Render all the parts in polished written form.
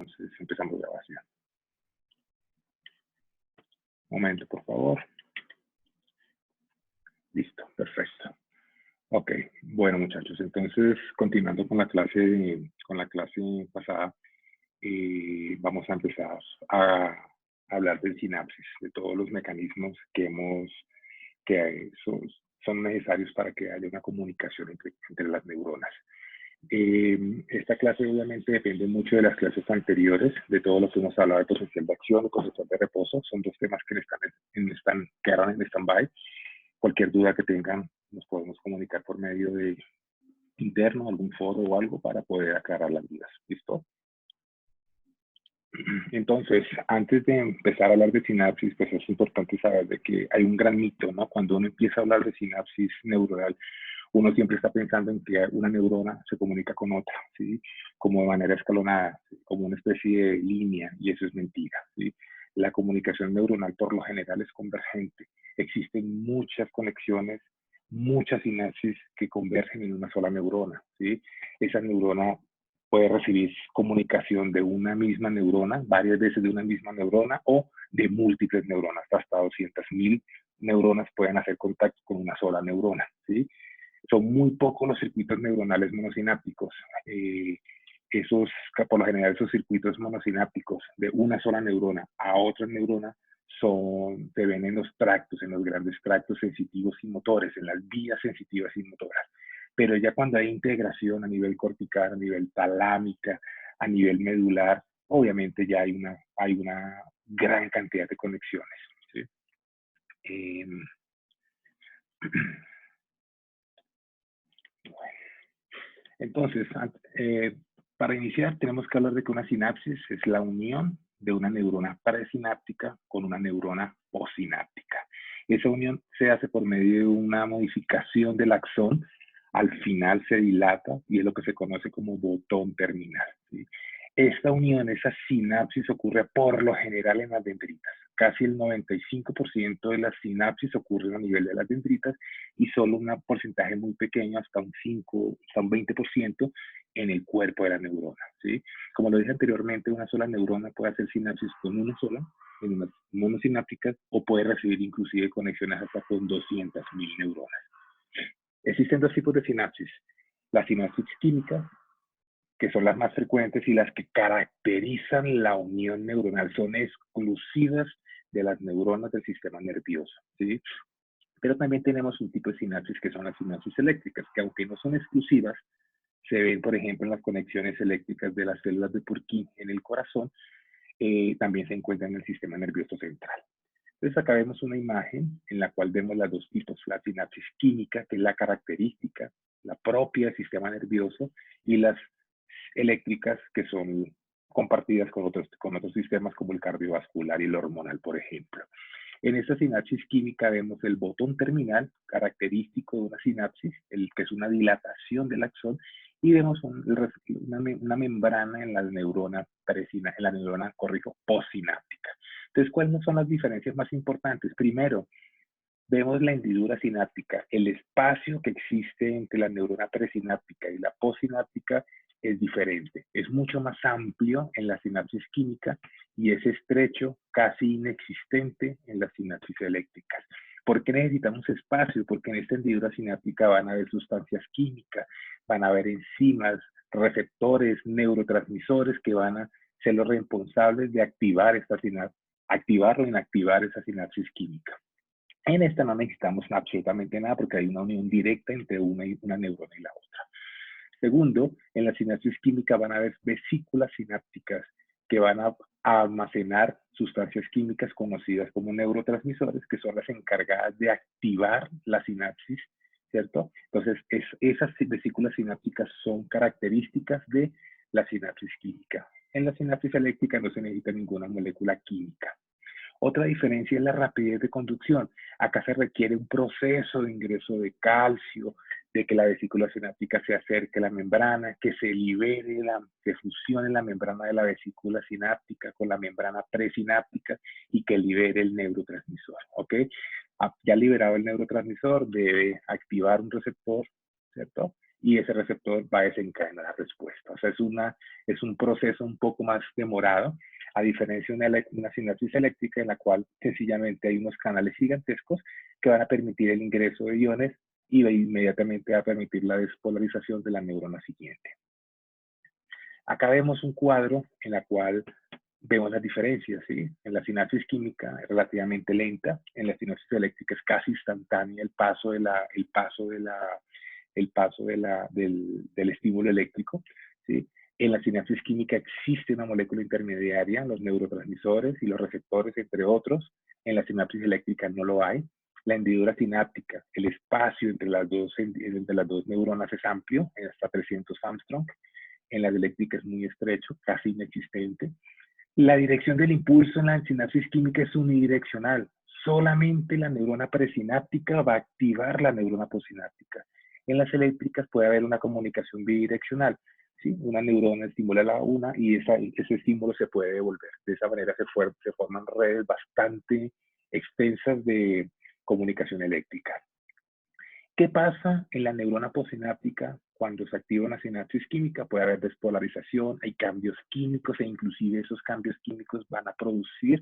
Entonces, empezamos grabación. Un momento, por favor. Listo, perfecto. Ok, bueno, muchachos, entonces, continuando con la clase pasada, vamos a empezar a hablar del sinapsis, de todos los mecanismos que son necesarios para que haya una comunicación entre las neuronas. Esta clase obviamente depende mucho de las clases anteriores, de todo lo que hemos hablado de potencial de acción y potencial de reposo. Son dos temas que quedaron en stand-by. Cualquier duda que tengan, nos podemos comunicar por medio de interno, algún foro o algo para poder aclarar las dudas. ¿Listo? Entonces, antes de empezar a hablar de sinapsis, pues es importante saber de que hay un gran mito, ¿no? Cuando uno empieza a hablar de sinapsis neuronal, uno siempre está pensando en que una neurona se comunica con otra, ¿sí? Como de manera escalonada, ¿sí? Como una especie de línea, y eso es mentira, ¿sí? La comunicación neuronal por lo general es convergente. Existen muchas conexiones, muchas sinapsis que convergen en una sola neurona, ¿sí? Esa neurona puede recibir comunicación de una misma neurona, varias veces de una misma neurona, o de múltiples neuronas. Hasta 200.000 neuronas pueden hacer contacto con una sola neurona, ¿sí? Son muy pocos los circuitos neuronales monosinápticos. Por lo general, esos circuitos monosinápticos de una sola neurona a otra neurona se ven en los tractos, en los grandes tractos sensitivos y motores, en las vías sensitivas y motoras. Pero ya cuando hay integración a nivel cortical, a nivel talámica, a nivel medular, obviamente ya hay una gran cantidad de conexiones, ¿sí? Bueno. Entonces, para iniciar tenemos que hablar de que una sinapsis es la unión de una neurona presináptica con una neurona postsináptica. Esa unión se hace por medio de una modificación del axón. Al final se dilata y es lo que se conoce como botón terminal, ¿sí? Esta unión, esa sinapsis ocurre por lo general en las dendritas. Casi el 95% de las sinapsis ocurren a nivel de las dendritas y solo un porcentaje muy pequeño, hasta un 20%, en el cuerpo de la neurona, ¿sí? Como lo dije anteriormente, una sola neurona puede hacer sinapsis con una sola, en unas monosinápticas, o puede recibir inclusive conexiones hasta con 200.000 neuronas. Existen dos tipos de sinapsis. La sinapsis química, que son las más frecuentes y las que caracterizan la unión neuronal, son exclusivas de las neuronas del sistema nervioso, ¿sí? Pero también tenemos un tipo de sinapsis que son las sinapsis eléctricas, que aunque no son exclusivas, se ven, por ejemplo, en las conexiones eléctricas de las células de Purkinje en el corazón, también se encuentran en el sistema nervioso central. Entonces acá vemos una imagen en la cual vemos las dos tipos, la sinapsis química, que es la característica, la propia del sistema nervioso, y las eléctricas, que son compartidas con otros sistemas como el cardiovascular y el hormonal, por ejemplo. En esta sinapsis química vemos el botón terminal, característico de una sinapsis, que es una dilatación del axón, y vemos una membrana en la neurona postsináptica. Entonces, ¿cuáles son las diferencias más importantes? Primero, vemos la hendidura sináptica. El espacio que existe entre la neurona presináptica y la postsináptica es diferente. Es mucho más amplio en la sinapsis química y es estrecho, casi inexistente en las sinapsis eléctricas. ¿Por qué necesitamos espacio? Porque en esta hendidura sináptica van a haber sustancias químicas, van a haber enzimas, receptores, neurotransmisores que van a ser los responsables de activar o inactivar esa sinapsis química. En esta no necesitamos absolutamente nada porque hay una unión directa entre una neurona y la otra. Segundo, en la sinapsis química van a haber vesículas sinápticas que van a almacenar sustancias químicas conocidas como neurotransmisores, que son las encargadas de activar la sinapsis, ¿cierto? Entonces, esas vesículas sinápticas son características de la sinapsis química. En la sinapsis eléctrica no se necesita ninguna molécula química. Otra diferencia es la rapidez de conducción. Acá se requiere un proceso de ingreso de calcio, de que la vesícula sináptica se acerque a la membrana, que se libere, que fusione la membrana de la vesícula sináptica con la membrana presináptica y que libere el neurotransmisor, ¿ok? Ya liberado el neurotransmisor, debe activar un receptor, ¿cierto? y ese receptor va a desencadenar la respuesta. O sea, es un proceso un poco más demorado, a diferencia de una sinapsis eléctrica en la cual sencillamente hay unos canales gigantescos que van a permitir el ingreso de iones y inmediatamente va a permitir la despolarización de la neurona siguiente. Acá vemos un cuadro en el cual vemos las diferencias, ¿sí? En la sinapsis química es relativamente lenta, en la sinapsis eléctrica es casi instantánea el paso del estímulo eléctrico, ¿sí? En la sinapsis química existe una molécula intermediaria, los neurotransmisores y los receptores, entre otros. En la sinapsis eléctrica no lo hay. La hendidura sináptica, el espacio entre las dos neuronas es amplio, hasta 300 Armstrong. En las eléctricas es muy estrecho, casi inexistente. La dirección del impulso en la sinapsis química es unidireccional. Solamente la neurona presináptica va a activar la neurona posináptica. En las eléctricas puede haber una comunicación bidireccional, ¿sí? Una neurona estimula a la una y ese estímulo se puede devolver. De esa manera se forman redes bastante extensas de comunicación eléctrica. ¿Qué pasa en la neurona posináptica cuando se activa una sinapsis química? Puede haber despolarización, hay cambios químicos e inclusive esos cambios químicos van a producir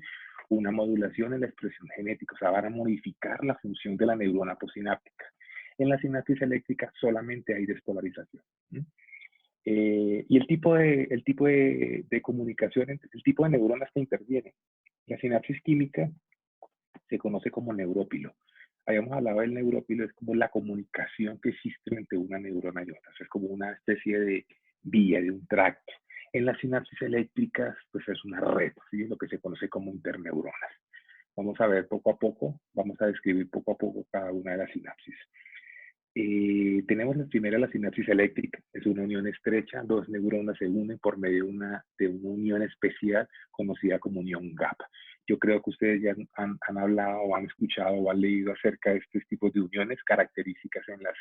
una modulación en la expresión genética, o sea, van a modificar la función de la neurona posináptica. En la sinapsis eléctrica solamente hay despolarización. Y el tipo de comunicación, el tipo de neuronas que intervienen. La sinapsis química se conoce como neurópilo. Habíamos hablado del neurópilo, es como la comunicación que existe entre una neurona y otra, o sea, es como una especie de vía, de un tracto. En las sinapsis eléctricas, pues es una red, ¿sí? Lo que se conoce como interneuronas. Vamos a ver poco a poco, vamos a describir poco a poco cada una de las sinapsis. Tenemos la primera, la sinapsis eléctrica, es una unión estrecha, dos neuronas se unen por medio de una unión especial conocida como unión GAP. Yo creo que ustedes ya han hablado o han escuchado o han leído acerca de estos tipos de uniones, características en las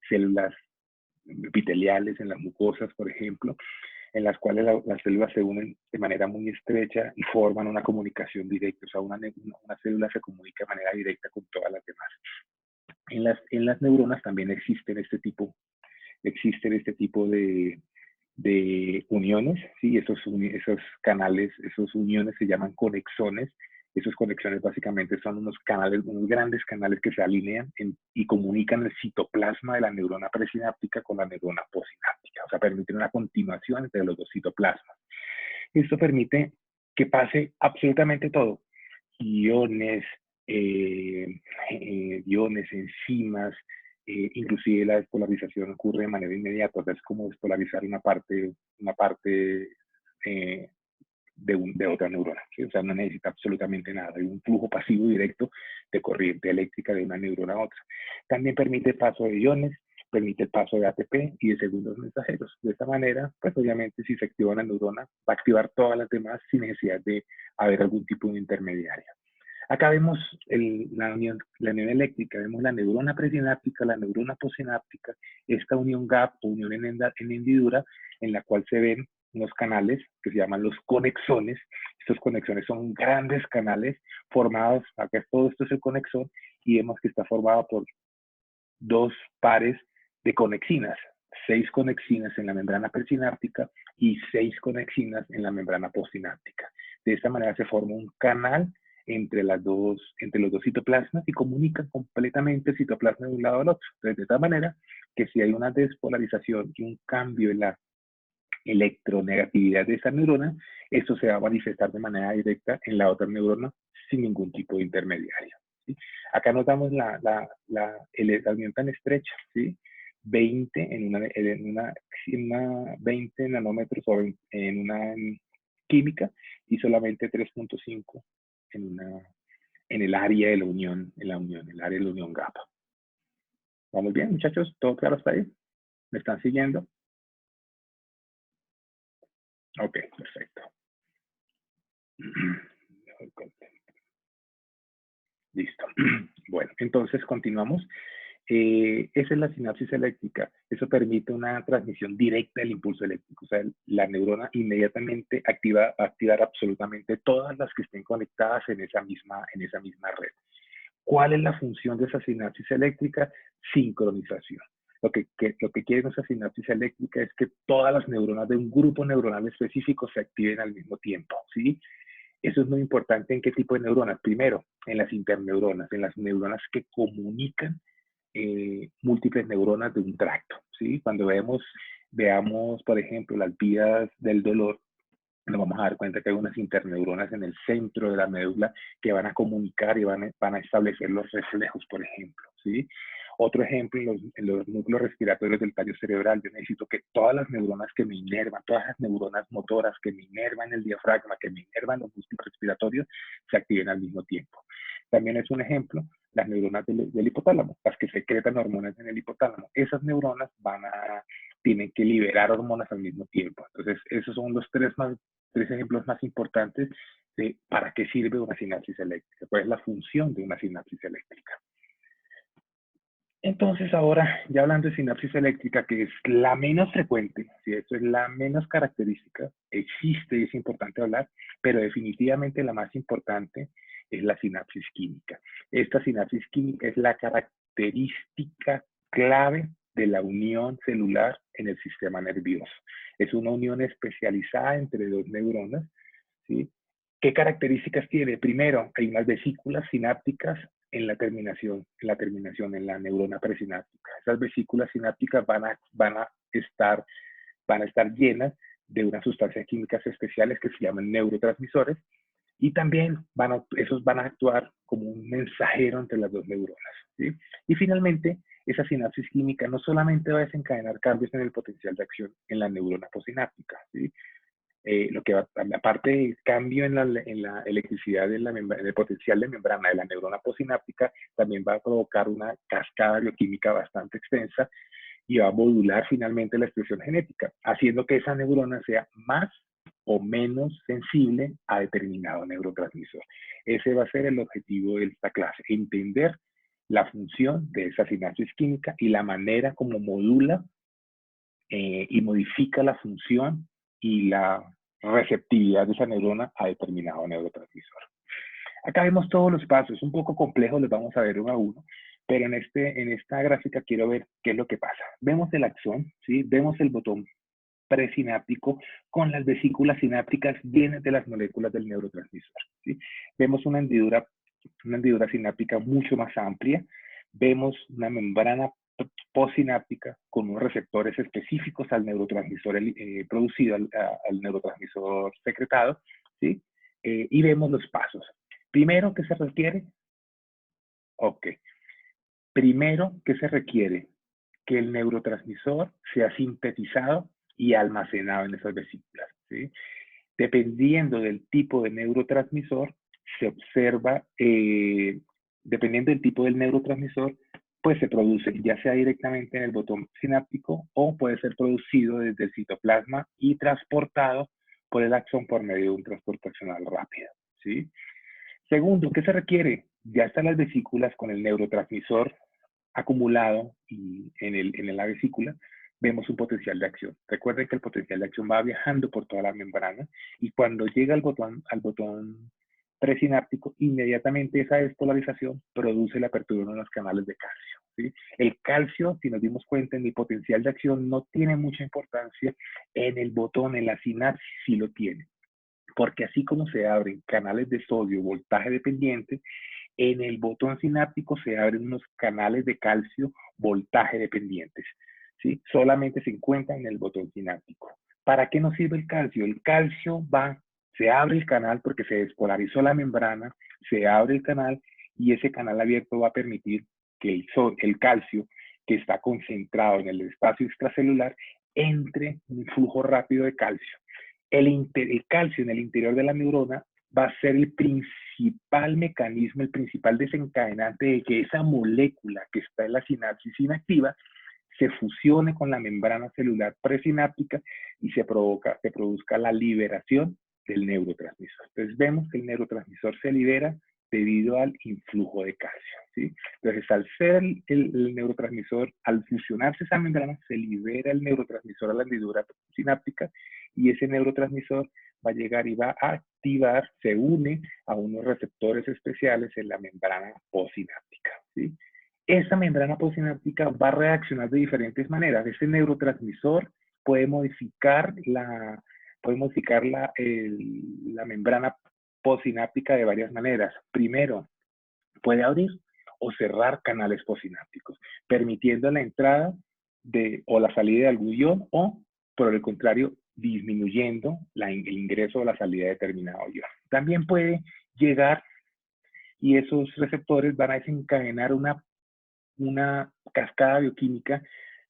células epiteliales, en las mucosas, por ejemplo, en las cuales las células se unen de manera muy estrecha y forman una comunicación directa, o sea, una célula se comunica de manera directa con todas las demás. En las neuronas también existen este tipo de uniones, ¿sí? Esos canales, esas uniones se llaman conexones. Esas conexiones básicamente son unos grandes canales que se alinean y comunican el citoplasma de la neurona presináptica con la neurona posináptica, o sea, permiten una continuación entre los dos citoplasmas. Esto permite que pase absolutamente todo, iones, enzimas, inclusive la despolarización ocurre de manera inmediata, o sea, es como despolarizar una parte de otra neurona, ¿sí? O sea, no necesita absolutamente nada, hay un flujo pasivo directo de corriente eléctrica de una neurona a otra. También permite el paso de iones, permite el paso de ATP y de segundos mensajeros. De esta manera, pues obviamente si se activa una neurona, va a activar todas las demás sin necesidad de haber algún tipo de intermediario. Acá vemos la unión eléctrica, vemos la neurona presináptica, la neurona posináptica, esta unión GAP o unión en hendidura, en la cual se ven unos canales que se llaman los conexones. Estos conexones son grandes canales formados, acá todo esto es el conexón, y vemos que está formado por dos pares de conexinas, 6 conexinas en la membrana presináptica y 6 conexinas en la membrana postsináptica. De esta manera se forma un canal entre los dos citoplasmas y comunican completamente el citoplasma de un lado al otro. Entonces, de tal manera que si hay una despolarización y un cambio en la electronegatividad de esa neurona, esto se va a manifestar de manera directa en la otra neurona sin ningún tipo de intermediario, ¿sí? Acá notamos la unión tan estrecha, ¿sí? 20 en una 20 nanómetros en una química y solamente 3.5 en el área de la unión, el área de la unión GAPA. ¿Vamos bien, muchachos? ¿Todo claro hasta ahí? ¿Me están siguiendo? Ok, perfecto. Listo. Bueno, entonces continuamos. Esa es la sinapsis eléctrica. Eso permite una transmisión directa del impulso eléctrico. O sea, la neurona inmediatamente va a activar absolutamente todas las que estén conectadas en esa misma red. ¿Cuál es la función de esa sinapsis eléctrica? Sincronización. lo que quiere nuestra sinapsis eléctrica es que todas las neuronas de un grupo neuronal específico se activen al mismo tiempo, ¿sí? Eso es muy importante en qué tipo de neuronas. Primero, en las interneuronas, en las neuronas que comunican múltiples neuronas de un tracto, ¿sí? Cuando veamos, por ejemplo, las vías del dolor, nos vamos a dar cuenta que hay unas interneuronas en el centro de la médula que van a comunicar y van a establecer los reflejos, por ejemplo, ¿sí? Otro ejemplo, en los núcleos respiratorios del tallo cerebral, yo necesito que todas las neuronas que me inervan, todas las neuronas motoras que me inervan el diafragma, que me inervan los músculos respiratorios, se activen al mismo tiempo. También es un ejemplo las neuronas del hipotálamo, las que secretan hormonas en el hipotálamo. Esas neuronas tienen que liberar hormonas al mismo tiempo. Entonces, esos son los tres ejemplos más importantes de para qué sirve una sinapsis eléctrica, cuál es la función de una sinapsis eléctrica. Entonces ahora, ya hablando de sinapsis eléctrica, que es la menos frecuente, ¿sí? Esto es la menos característica, existe y es importante hablar, pero definitivamente la más importante es la sinapsis química. Esta sinapsis química es la característica clave de la unión celular en el sistema nervioso. Es una unión especializada entre dos neuronas, ¿sí? ¿Qué características tiene? Primero, hay unas vesículas sinápticas en la terminación, en la neurona presináptica. Esas vesículas sinápticas van a estar llenas de unas sustancias químicas especiales que se llaman neurotransmisores y también esos van a actuar como un mensajero entre las dos neuronas, ¿sí? Y finalmente, esa sinapsis química no solamente va a desencadenar cambios en el potencial de acción en la neurona posináptica, ¿sí? Lo que aparte del cambio en la electricidad en el potencial de membrana de la neurona posináptica, también va a provocar una cascada bioquímica bastante extensa y va a modular finalmente la expresión genética, haciendo que esa neurona sea más o menos sensible a determinado neurotransmisor. Ese va a ser el objetivo de esta clase, entender la función de esa sinapsis química y la manera como modula y modifica la función y la receptividad de esa neurona a determinado neurotransmisor. Acá vemos todos los pasos, un poco complejos, los vamos a ver uno a uno, pero en esta gráfica quiero ver qué es lo que pasa. Vemos el axón, ¿sí? Vemos el botón presináptico con las vesículas sinápticas llenas de las moléculas del neurotransmisor, ¿sí? Vemos una hendidura sináptica mucho más amplia, vemos una membrana postsináptica con unos receptores específicos al neurotransmisor producido, al neurotransmisor secretado, ¿sí? Y vemos los pasos. Primero, ¿qué se requiere? Ok. Primero, ¿qué se requiere? Que el neurotransmisor sea sintetizado y almacenado en esas vesículas, ¿sí? Dependiendo del tipo de neurotransmisor, se observa, dependiendo del tipo del neurotransmisor, pues se produce ya sea directamente en el botón sináptico o puede ser producido desde el citoplasma y transportado por el axón por medio de un transportacional rápido, ¿sí? Segundo, ¿qué se requiere? Ya están las vesículas con el neurotransmisor acumulado y en la vesícula vemos un potencial de acción. Recuerden que el potencial de acción va viajando por toda la membrana y cuando llega al botón presináptico, inmediatamente esa despolarización produce la apertura de unos canales de calcio, ¿sí? El calcio, si nos dimos cuenta, en el potencial de acción no tiene mucha importancia, en el botón, en la sinapsis sí lo tiene, porque así como se abren canales de sodio voltaje dependiente, en el botón sináptico se abren unos canales de calcio voltaje dependientes, ¿sí? Solamente se encuentran en el botón sináptico. ¿Para qué nos sirve el calcio? El calcio se abre el canal porque se despolarizó la membrana, se abre el canal y ese canal abierto va a permitir que el calcio que está concentrado en el espacio extracelular entre un flujo rápido de calcio. El calcio en el interior de la neurona va a ser el principal mecanismo, el principal desencadenante de que esa molécula que está en la sinapsis inactiva se fusione con la membrana celular presináptica y se produzca la liberación del neurotransmisor. Entonces vemos que el neurotransmisor se libera debido al influjo de calcio, ¿sí? Entonces, al ser el neurotransmisor, al fusionarse esa membrana, se libera el neurotransmisor a la hendidura sináptica y ese neurotransmisor va a llegar y va a activar, se une a unos receptores especiales en la membrana postsináptica, ¿sí? esta membrana postsináptica va a reaccionar de diferentes maneras. Este neurotransmisor puede modificar la membrana postsináptica de varias maneras. Primero, puede abrir o cerrar canales postsinápticos, permitiendo la entrada o la salida de algún ion, o, por el contrario, disminuyendo el ingreso o la salida de determinado ion. También puede llegar, y esos receptores van a desencadenar una cascada bioquímica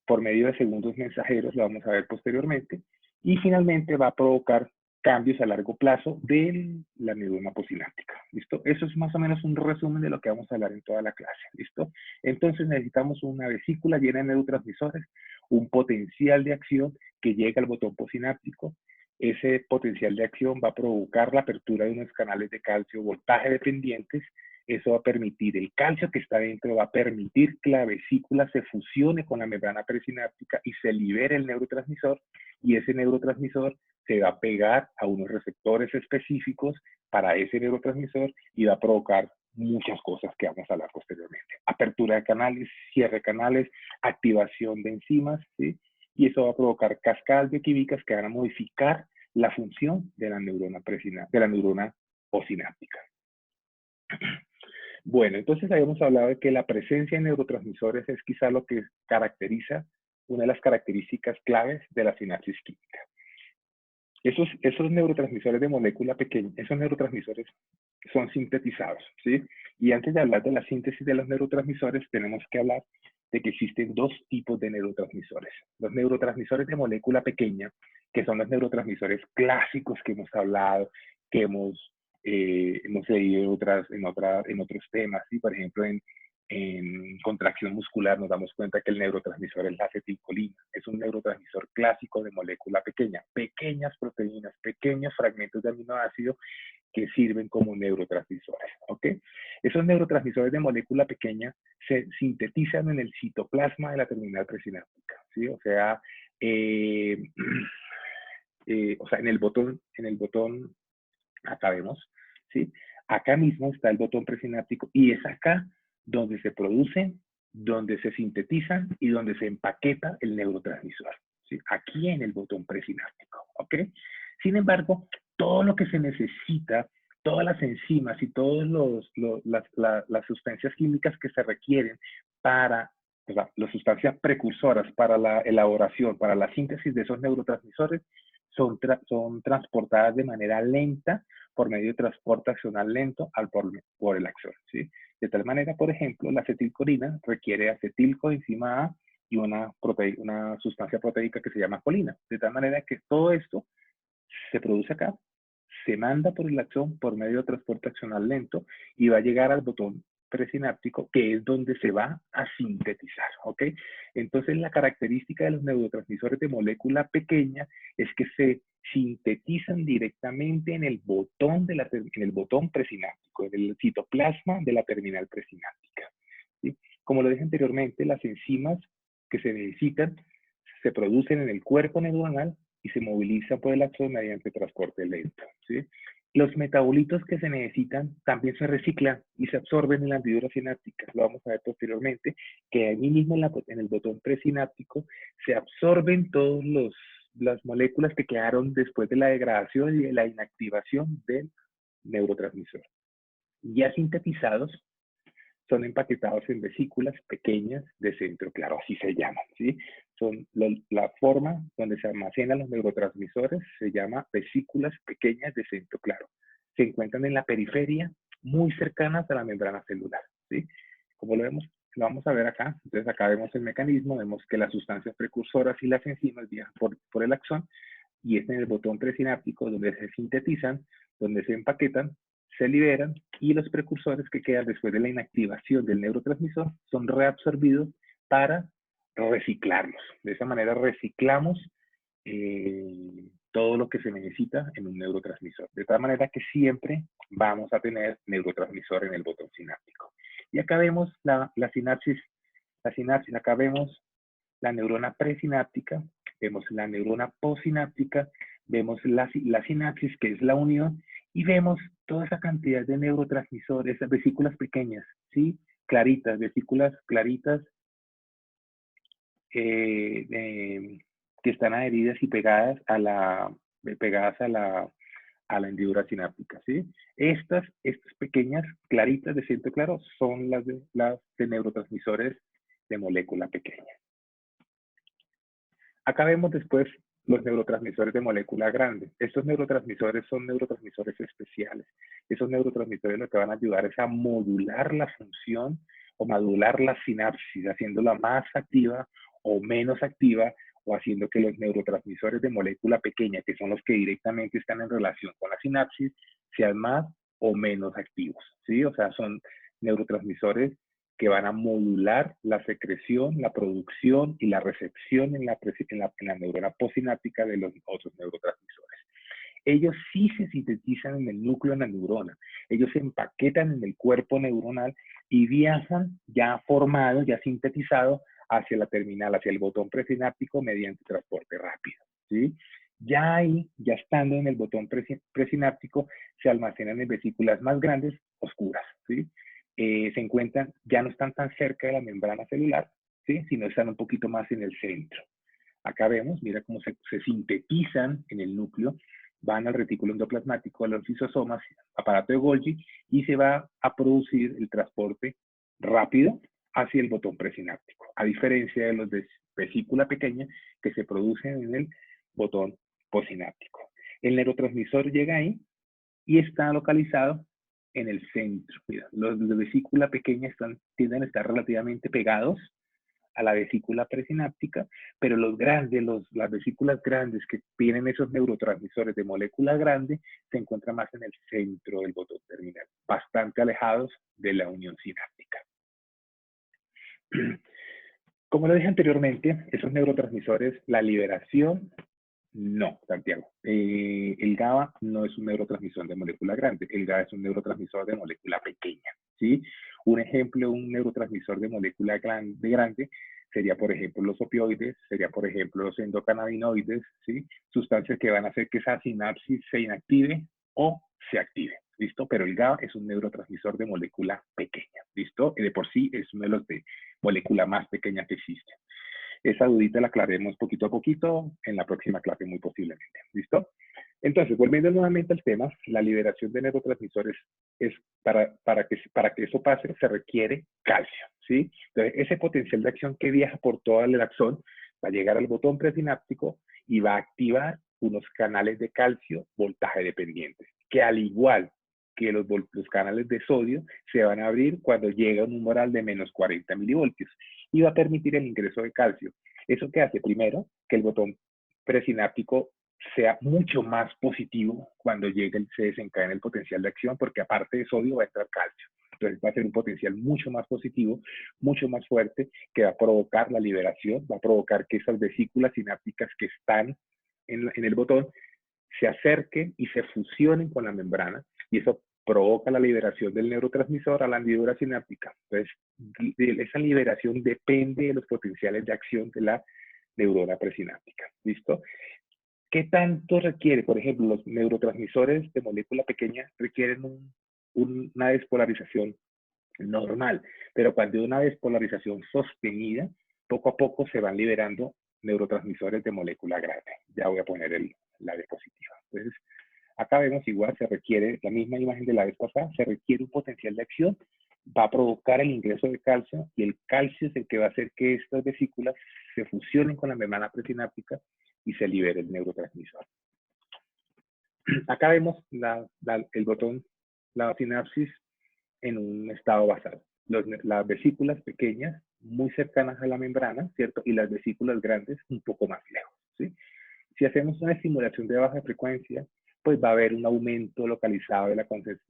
por medio de segundos mensajeros, lo vamos a ver posteriormente, y finalmente va a provocar cambios a largo plazo de la neurona postsináptica. ¿Listo? Eso es más o menos un resumen de lo que vamos a hablar en toda la clase. ¿Listo? Entonces necesitamos una vesícula llena de neurotransmisores, un potencial de acción que llega al botón postsináptico. Ese potencial de acción va a provocar la apertura de unos canales de calcio voltaje dependientes. Eso va a permitir, el calcio que está dentro va a permitir que la vesícula se fusione con la membrana presináptica y se libere el neurotransmisor, y ese neurotransmisor se va a pegar a unos receptores específicos para ese neurotransmisor y va a provocar muchas cosas que vamos a hablar posteriormente. Apertura de canales, cierre de canales, activación de enzimas, ¿sí? Y eso va a provocar cascadas bioquímicas que van a modificar la función de la neurona postsináptica. Bueno, entonces habíamos hablado de que la presencia de neurotransmisores es quizá lo que caracteriza, una de las características claves de la sinapsis química. Esos neurotransmisores de molécula pequeña, esos neurotransmisores son sintetizados, ¿sí? Y antes de hablar de la síntesis de los neurotransmisores, tenemos que hablar de que existen dos tipos de neurotransmisores. Los neurotransmisores de molécula pequeña, que son los neurotransmisores clásicos que hemos hablado, que hemos leído en otros temas, ¿sí? Por ejemplo, en contracción muscular nos damos cuenta que el neurotransmisor es la acetilcolina. Es un neurotransmisor clásico de molécula pequeña. Pequeñas proteínas, pequeños fragmentos de aminoácido que sirven como neurotransmisores, ¿ok? Esos neurotransmisores de molécula pequeña se sintetizan en el citoplasma de la terminal presináptica, ¿sí? O sea, en el botón, acá vemos, ¿sí? Acá mismo está el botón presináptico y es acá donde se producen, donde se sintetizan y donde se empaqueta el neurotransmisor, ¿sí? Aquí en el botón presináptico, ¿ok? Sin embargo, todo lo que se necesita, todas las enzimas y todas las sustancias químicas que se requieren para, o sea, las sustancias precursoras para la elaboración, para la síntesis de esos neurotransmisores, son transportadas de manera lenta por medio de transporte axonal lento por el axón, ¿sí? De tal manera, por ejemplo, la acetilcolina requiere acetilcoenzima A y una sustancia proteica que se llama colina. De tal manera que todo esto se produce acá, se manda por el axón por medio de transporte axonal lento y va a llegar al botón presináptico, que es donde se va a sintetizar, ¿ok? Entonces, la característica de los neurotransmisores de molécula pequeña es que se sintetizan directamente en el botón presináptico, en el citoplasma de la terminal presináptica, ¿sí? Como lo dije anteriormente, las enzimas que se necesitan se producen en el cuerpo neuronal y se movilizan por el axón mediante transporte lento, ¿sí? Los metabolitos que se necesitan también se reciclan y se absorben en la hendidura sináptica. Lo vamos a ver posteriormente, que ahí mismo en el botón presináptico se absorben todas las moléculas que quedaron después de la degradación y de la inactivación del neurotransmisor. Ya sintetizados, son empaquetados en vesículas pequeñas de centro claro, así se llaman, ¿sí? La forma donde se almacenan los neurotransmisores se llama vesículas pequeñas de centro claro. Se encuentran en la periferia, muy cercanas a la membrana celular, ¿sí? Como lo vamos a ver acá. Entonces acá vemos el mecanismo, vemos que las sustancias precursoras y las enzimas viajan por el axón, y es en el botón presináptico donde se sintetizan, donde se empaquetan, se liberan, y los precursores que quedan después de la inactivación del neurotransmisor son reabsorbidos para reciclarlos. De esa manera reciclamos todo lo que se necesita en un neurotransmisor. De tal manera que siempre vamos a tener neurotransmisor en el botón sináptico. Y acá vemos la sinapsis, acá vemos la neurona presináptica, vemos la neurona postsináptica, vemos la sinapsis, que es la unión, y vemos toda esa cantidad de neurotransmisores, esas vesículas pequeñas, ¿sí? claritas, vesículas claritas que están adheridas y pegadas a la hendidura sináptica, ¿sí? Estas pequeñas claritas de centro claro son las de neurotransmisores de molécula pequeña. Acá vemos después los neurotransmisores de molécula grande. Estos neurotransmisores son neurotransmisores especiales. Esos neurotransmisores lo que van a ayudar es a modular la función o modular la sinapsis, haciéndola más activa o menos activa, o haciendo que los neurotransmisores de molécula pequeña, que son los que directamente están en relación con la sinapsis, sean más o menos activos, ¿sí? O sea, son neurotransmisores que van a modular la secreción, la producción y la recepción en la neurona postsináptica de los otros neurotransmisores. Ellos sí se sintetizan en el núcleo de la neurona. Ellos se empaquetan en el cuerpo neuronal y viajan ya formado, ya sintetizado hacia la terminal, hacia el botón presináptico mediante transporte rápido, ¿sí? Ya ahí, ya estando en el botón presináptico, se almacenan en vesículas más grandes, oscuras, ¿sí? Se encuentran, ya no están tan cerca de la membrana celular, ¿sí? Sino están un poquito más en el centro. Acá vemos, mira cómo se sintetizan en el núcleo, van al retículo endoplasmático, a los lisosomas, aparato de Golgi, y se va a producir el transporte rápido hacia el botón presináptico, a diferencia de los de vesícula pequeña que se producen en el botón postsináptico. El neurotransmisor llega ahí y está localizado en el centro. Mira, los de vesícula pequeña tienden a estar relativamente pegados a la vesícula presináptica, pero los grandes, las vesículas grandes que tienen esos neurotransmisores de molécula grande, se encuentran más en el centro del botón terminal, bastante alejados de la unión sináptica. Como lo dije anteriormente, esos neurotransmisores, la liberación, no, Santiago. El GABA no es un neurotransmisor de molécula grande, el GABA es un neurotransmisor de molécula pequeña, ¿sí? Un ejemplo, un neurotransmisor de molécula grande sería, por ejemplo, los opioides, sería, por ejemplo, los endocannabinoides, ¿sí? Sustancias que van a hacer que esa sinapsis se inactive o se active, ¿listo? Pero el GABA es un neurotransmisor de molécula pequeña, ¿listo? Y de por sí es uno de los de molécula más pequeña que existe. Esa dudita la aclaremos poquito a poquito en la próxima clase muy posiblemente, ¿listo? Entonces, volviendo nuevamente al tema, la liberación de neurotransmisores es para que eso pase se requiere calcio, ¿sí? Entonces, ese potencial de acción que viaja por todo el axón va a llegar al botón presináptico y va a activar unos canales de calcio voltaje dependientes, que al igual que los canales de sodio se van a abrir cuando llega a un umbral de menos 40 milivoltios y va a permitir el ingreso de calcio. ¿Eso qué hace? Primero, que el botón presináptico sea mucho más positivo cuando se desencadena el potencial de acción, porque aparte de sodio va a entrar calcio. Entonces va a ser un potencial mucho más positivo, mucho más fuerte, que va a provocar la liberación, va a provocar que esas vesículas sinápticas que están en el botón se acerquen y se fusionen con la membrana, y eso provoca la liberación del neurotransmisor a la hendidura sináptica. Entonces, esa liberación depende de los potenciales de acción de la neurona presináptica. ¿Listo? ¿Qué tanto requiere? Por ejemplo, los neurotransmisores de molécula pequeña requieren una despolarización normal, pero cuando hay una despolarización sostenida, poco a poco se van liberando neurotransmisores de molécula grande. Ya voy a poner la diapositiva. Entonces, acá vemos igual, se requiere, la misma imagen de la vez pasada, se requiere un potencial de acción, va a provocar el ingreso de calcio, y el calcio es el que va a hacer que estas vesículas se fusionen con la membrana presináptica y se libere el neurotransmisor. Acá vemos el botón, la sinapsis en un estado basal. Las vesículas pequeñas, muy cercanas a la membrana, ¿cierto? Y las vesículas grandes, un poco más lejos, ¿sí? Si hacemos una estimulación de baja frecuencia, pues va a haber un aumento localizado en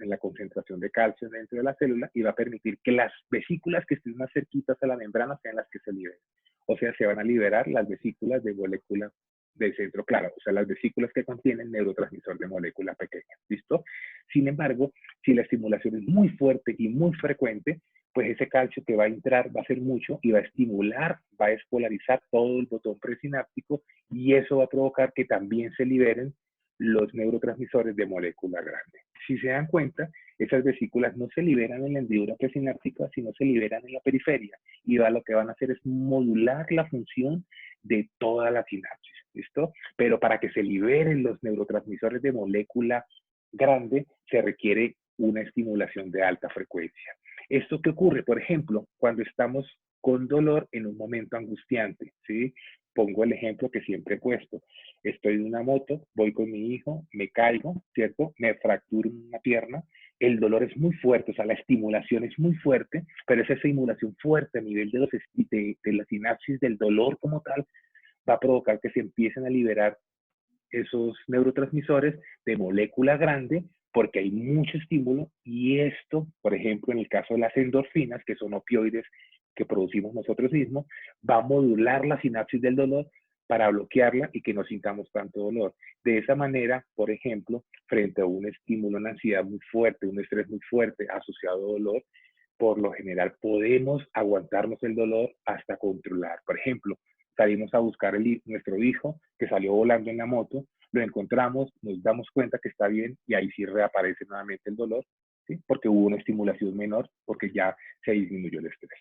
la concentración de calcio dentro de la célula y va a permitir que las vesículas que estén más cerquitas a la membrana sean las que se liberen. O sea, se van a liberar las vesículas de molécula de centro claro, o sea, las vesículas que contienen neurotransmisor de molécula pequeña, ¿listo? Sin embargo, si la estimulación es muy fuerte y muy frecuente, pues ese calcio que va a entrar va a ser mucho y va a estimular, va a despolarizar todo el botón presináptico, y eso va a provocar que también se liberen los neurotransmisores de molécula grande. Si se dan cuenta, esas vesículas no se liberan en la hendidura presináptica, sino se liberan en la periferia. Y lo que van a hacer es modular la función de toda la sinapsis. ¿Listo? Pero para que se liberen los neurotransmisores de molécula grande, se requiere una estimulación de alta frecuencia. ¿Esto qué ocurre? Por ejemplo, cuando estamos con dolor en un momento angustiante, ¿sí? Pongo el ejemplo que siempre he puesto. Estoy en una moto, voy con mi hijo, me caigo, ¿cierto? Me fracturo una pierna, el dolor es muy fuerte, o sea, la estimulación es muy fuerte, pero esa estimulación fuerte a nivel de la sinapsis del dolor como tal va a provocar que se empiecen a liberar esos neurotransmisores de molécula grande porque hay mucho estímulo y esto, por ejemplo, en el caso de las endorfinas, que son opioides que producimos nosotros mismos, va a modular la sinapsis del dolor para bloquearla y que no sintamos tanto dolor. De esa manera, por ejemplo, frente a un estímulo, una ansiedad muy fuerte, un estrés muy fuerte asociado a dolor, por lo general podemos aguantarnos el dolor hasta controlar. Por ejemplo, salimos a buscar nuestro hijo que salió volando en la moto, lo encontramos, nos damos cuenta que está bien y ahí sí reaparece nuevamente el dolor, ¿sí? Porque hubo una estimulación menor, porque ya se disminuyó el estrés.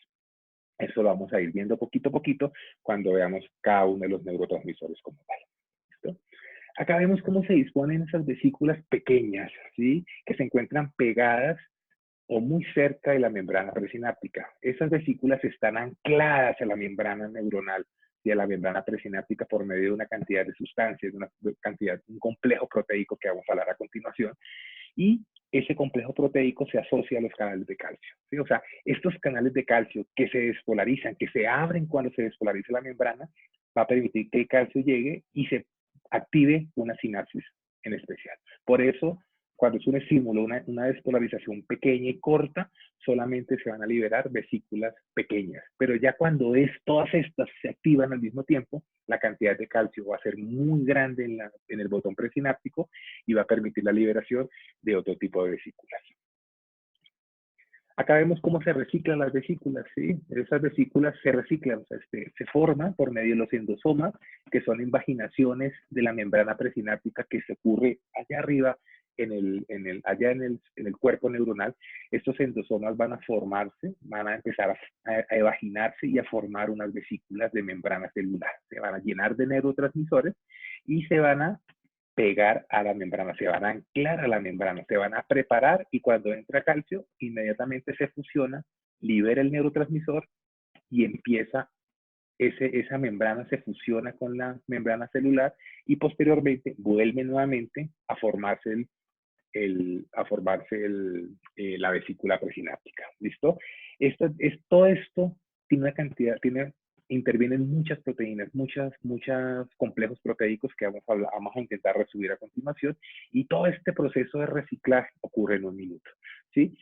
Eso lo vamos a ir viendo poquito a poquito cuando veamos cada uno de los neurotransmisores como tal. ¿Listo? Acá vemos cómo se disponen esas vesículas pequeñas, ¿sí? Que se encuentran pegadas o muy cerca de la membrana presináptica. Esas vesículas están ancladas a la membrana neuronal y a la membrana presináptica por medio de una cantidad de sustancias, un complejo proteico que vamos a hablar a continuación, y ese complejo proteico se asocia a los canales de calcio, ¿sí? O sea, estos canales de calcio que se despolarizan, que se abren cuando se despolariza la membrana, va a permitir que el calcio llegue y se active una sinapsis en especial. Por eso, cuando es un estímulo, una despolarización pequeña y corta, solamente se van a liberar vesículas pequeñas. Pero ya cuando todas estas se activan al mismo tiempo, la cantidad de calcio va a ser muy grande en el botón presináptico y va a permitir la liberación de otro tipo de vesículas. Acá vemos cómo se reciclan las vesículas, ¿sí? Esas vesículas se reciclan, o sea, se forman por medio de los endosomas, que son invaginaciones de la membrana presináptica que se ocurre allá arriba, allá en el cuerpo neuronal. Estos endosomas van a formarse, van a empezar a evaginarse y a formar unas vesículas de membrana celular. Se van a llenar de neurotransmisores y se van a pegar a la membrana, se van a anclar a la membrana, se van a preparar y cuando entra calcio, inmediatamente se fusiona, libera el neurotransmisor y empieza, esa membrana se fusiona con la membrana celular y posteriormente vuelve nuevamente a formarse la vesícula presináptica. ¿Listo? Todo esto tiene una cantidad, intervienen muchas proteínas, muchos complejos proteicos que vamos a intentar resumir a continuación, y todo este proceso de reciclaje ocurre en un minuto, ¿sí?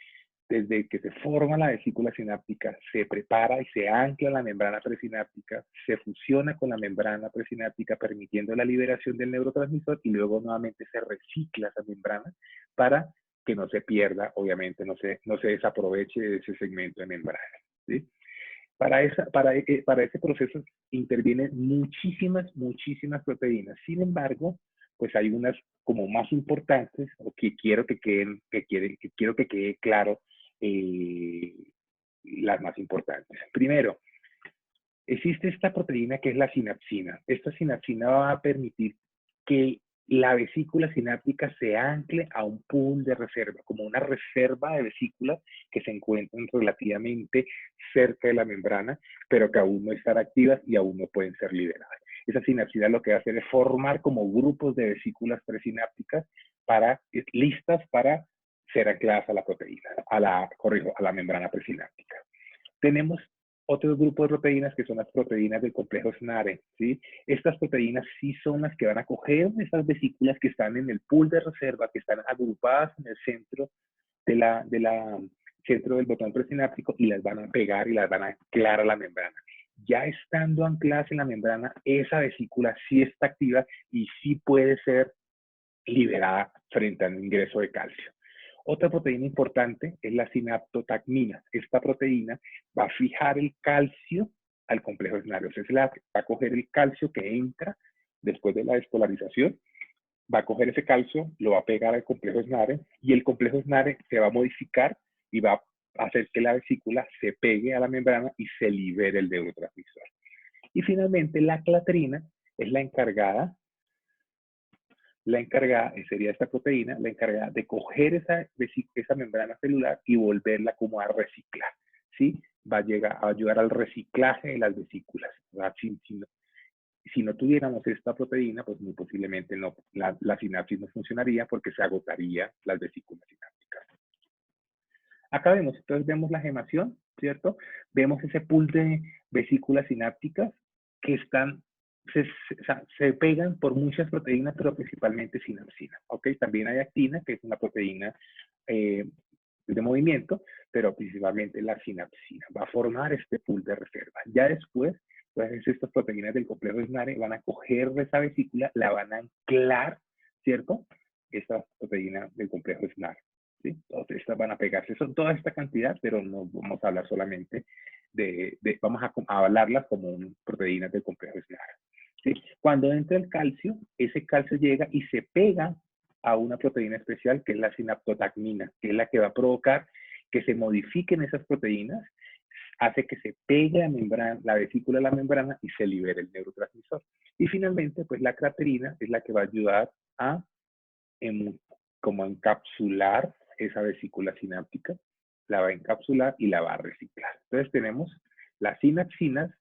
Desde que se forma la vesícula sináptica, se prepara y se ancla la membrana presináptica, se fusiona con la membrana presináptica permitiendo la liberación del neurotransmisor y luego nuevamente se recicla esa membrana para que no se pierda, obviamente no se desaproveche de ese segmento de membrana, ¿sí? Para ese proceso intervienen muchísimas proteínas. Sin embargo, pues hay unas como más importantes, o que quiero que quede claro, las más importantes. Primero, existe esta proteína que es la sinapsina. Esta sinapsina va a permitir que la vesícula sináptica se ancle a un pool de reserva, como una reserva de vesículas que se encuentran relativamente cerca de la membrana, pero que aún no están activas y aún no pueden ser liberadas. Esa sinapsina lo que va a hacer es formar como grupos de vesículas presinápticas listas para ser ancladas a la proteína, a la membrana presináptica. Tenemos otro grupo de proteínas que son las proteínas del complejo SNARE, ¿sí? Estas proteínas sí son las que van a coger esas vesículas que están en el pool de reserva, que están agrupadas en el centro centro del botón presináptico y las van a pegar y las van a anclar a la membrana. Ya estando ancladas en la membrana, esa vesícula sí está activa y sí puede ser liberada frente al ingreso de calcio. Otra proteína importante es la sinaptotacmina. Esta proteína va a fijar el calcio al complejo SNARE. O sea, va a coger el calcio que entra después de la despolarización va a coger ese calcio, lo va a pegar al complejo SNARE y el complejo SNARE se va a modificar y va a hacer que la vesícula se pegue a la membrana y se libere el neurotransmisor. Y finalmente la clatrina es la encargada, sería esta proteína, la encargada de coger esa membrana celular y volverla como a reciclar, ¿sí? Va a ayudar al reciclaje de las vesículas. Si no tuviéramos esta proteína, pues muy posiblemente la sinapsis no funcionaría porque se agotaría las vesículas sinápticas. Acá vemos, entonces vemos la gemación, ¿cierto? Vemos ese pool de vesículas sinápticas que se pegan por muchas proteínas, pero principalmente sinapsina, ¿ok? También hay actina, que es una proteína de movimiento, pero principalmente la sinapsina va a formar este pool de reserva. Ya después, pues estas proteínas del complejo SNARE van a coger de esa vesícula, la van a anclar, ¿cierto? Esta proteína del complejo SNARE, ¿sí? Todas estas van a pegarse, son toda esta cantidad, pero no vamos a hablar solamente vamos a hablarlas como proteínas del complejo SNARE, ¿sí? Cuando entra el calcio, ese calcio llega y se pega a una proteína especial que es la sinaptotacmina, que es la que va a provocar que se modifiquen esas proteínas, hace que se pegue la vesícula a la membrana y se libere el neurotransmisor. Y finalmente, pues la clatrina es la que va a ayudar a como encapsular esa vesícula sináptica, la va a encapsular y la va a reciclar. Entonces tenemos las sinapsinas,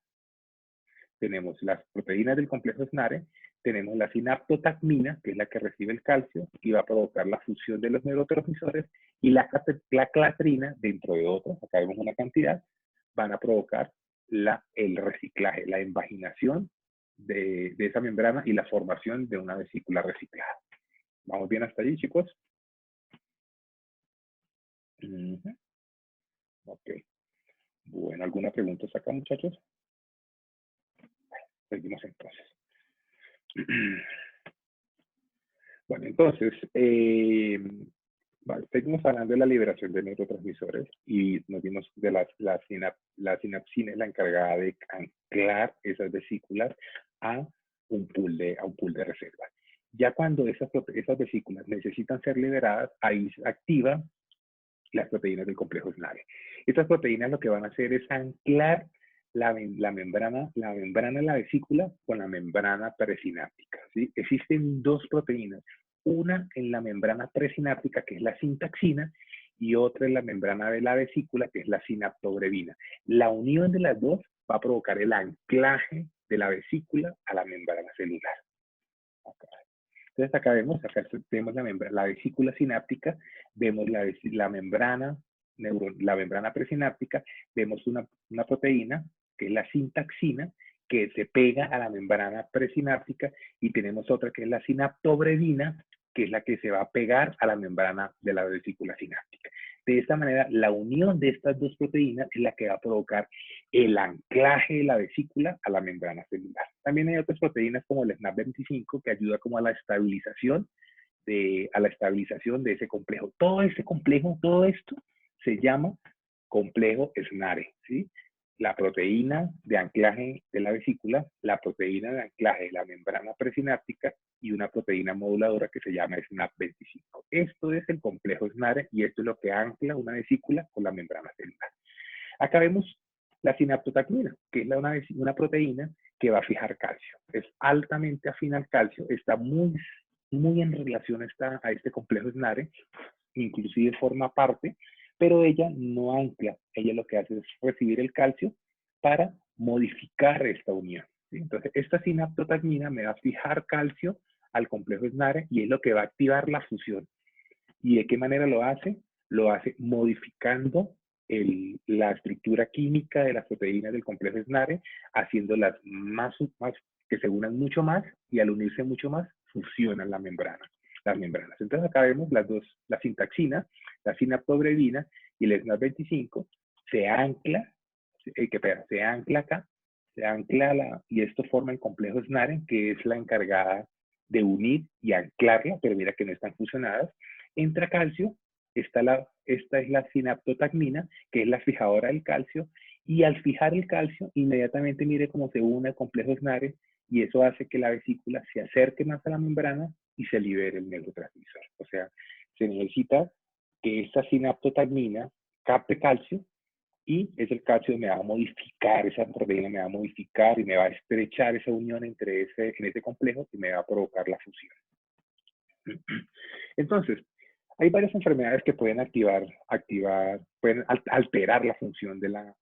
tenemos las proteínas del complejo SNARE, tenemos la sinaptotacmina, que es la que recibe el calcio y va a provocar la fusión de los neurotransmisores, y la clatrina, dentro de otras, acá vemos una cantidad, van a provocar el reciclaje, la invaginación de esa membrana y la formación de una vesícula reciclada. ¿Vamos bien hasta allí, chicos? Ok. Bueno, ¿alguna pregunta acá, muchachos? Seguimos entonces. Bueno, entonces, seguimos hablando de la liberación de neurotransmisores y nos dimos de la sinapsina es la encargada de anclar esas vesículas a un pool de reserva. Ya cuando esas vesículas necesitan ser liberadas, ahí se activan las proteínas del complejo SNARE. Estas proteínas lo que van a hacer es anclar la membrana de la vesícula con la membrana presináptica, ¿sí? Existen dos proteínas, una en la membrana presináptica, que es la sintaxina, y otra en la membrana de la vesícula, que es la sinaptobrevina. La unión de las dos va a provocar el anclaje de la vesícula a la membrana celular. Acá. Entonces acá vemos la vesícula sináptica, vemos la membrana presináptica, vemos una proteína que es la sintaxina, que se pega a la membrana presináptica, y tenemos otra que es la sinaptobrevina, que es la que se va a pegar a la membrana de la vesícula sináptica. De esta manera, la unión de estas dos proteínas es la que va a provocar el anclaje de la vesícula a la membrana celular. También hay otras proteínas como el SNAP25 que ayuda como a la estabilización de ese complejo. Todo ese complejo, todo esto se llama complejo SNARE, ¿sí? La proteína de anclaje de la vesícula, la proteína de anclaje de la membrana presináptica y una proteína moduladora que se llama SNAP25. Esto es el complejo SNARE y esto es lo que ancla una vesícula con la membrana celular. Acá vemos la sinaptotacmina, que es una proteína que va a fijar calcio. Es altamente afín al calcio, está muy en relación a este complejo SNARE, inclusive forma parte, pero ella no ancla. Ella lo que hace es recibir el calcio para modificar esta unión, ¿sí? Entonces, esta sinaptotacmina me va a fijar calcio al complejo SNARE y es lo que va a activar la fusión. ¿Y de qué manera lo hace? Lo hace modificando la estructura química de las proteínas del complejo SNARE, haciéndolas que se unan mucho más, y al unirse mucho más, fusionan las membranas. Entonces acá vemos las dos, la sintaxina, la sinaptobrevina y el SNAP25, se ancla acá, y esto forma el complejo SNARE, que es la encargada de unir y anclarla, pero mira que no están fusionadas. Entra calcio, esta es la sinaptotacmina, que es la fijadora del calcio, y al fijar el calcio, inmediatamente mire cómo se une el complejo SNARE, y eso hace que la vesícula se acerque más a la membrana y se libere el neurotransmisor. O sea, se necesita que esta sinaptotamina capte calcio y ese calcio me va a modificar, esa proteína me va a modificar y me va a estrechar esa unión en ese complejo y me va a provocar la fusión. Entonces, hay varias enfermedades que pueden pueden alterar la función de la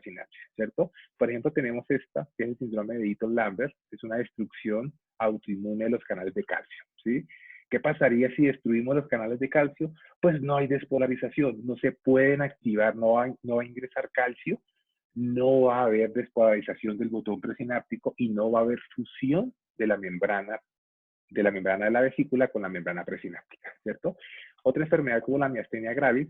sinapsis, ¿cierto? Por ejemplo, tenemos esta, que es el síndrome de Eaton-Lambert, que es una destrucción autoinmune de los canales de calcio, ¿sí? ¿Qué pasaría si destruimos los canales de calcio? Pues no hay despolarización, no se pueden activar, no va a ingresar calcio, no va a haber despolarización del botón presináptico y no va a haber fusión de la membrana de la vesícula con la membrana presináptica, ¿cierto? Otra enfermedad como la miastenia gravis,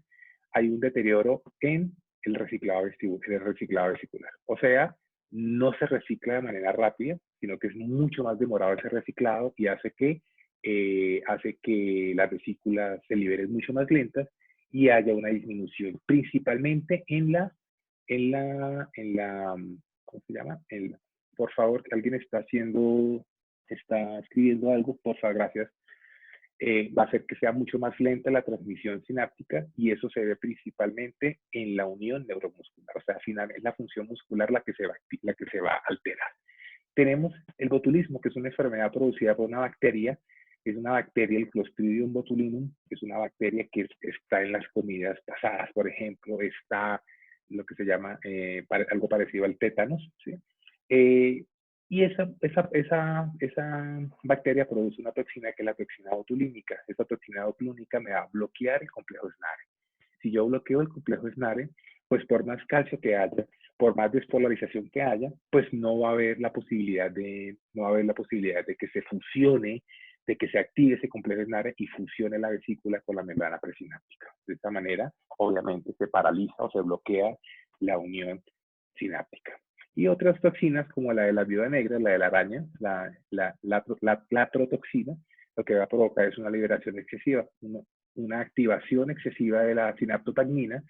hay un deterioro en el reciclado vesicular. O sea, no se recicla de manera rápida, sino que es mucho más demorado ese reciclado y hace que las vesículas se liberen mucho más lentas y haya una disminución, principalmente ¿cómo se llama? Por favor, alguien está escribiendo algo, por favor, gracias. Va a hacer que sea mucho más lenta la transmisión sináptica y eso se ve principalmente en la unión neuromuscular. O sea, finalmente es la función muscular la que se va a alterar. Tenemos el botulismo, que es una enfermedad producida por una bacteria. Es una bacteria, el Clostridium botulinum, que es una bacteria que está en las comidas pasadas. Por ejemplo, está lo que se llama algo parecido al tétanos, ¿sí? Y esa bacteria produce una toxina que es la toxina botulínica. Esa toxina botulínica me va a bloquear el complejo SNARE. Si yo bloqueo el complejo SNARE, pues por más calcio que haya, por más despolarización que haya, pues no va a haber la posibilidad de que se fusione, de que se active ese complejo SNARE y fusione la vesícula con la membrana presináptica. De esta manera, obviamente, se paraliza o se bloquea la unión sináptica. Y otras toxinas como la de la viuda negra, la de la araña, la protoxina, lo que va a provocar es una liberación excesiva, una activación excesiva de la sinaptotamina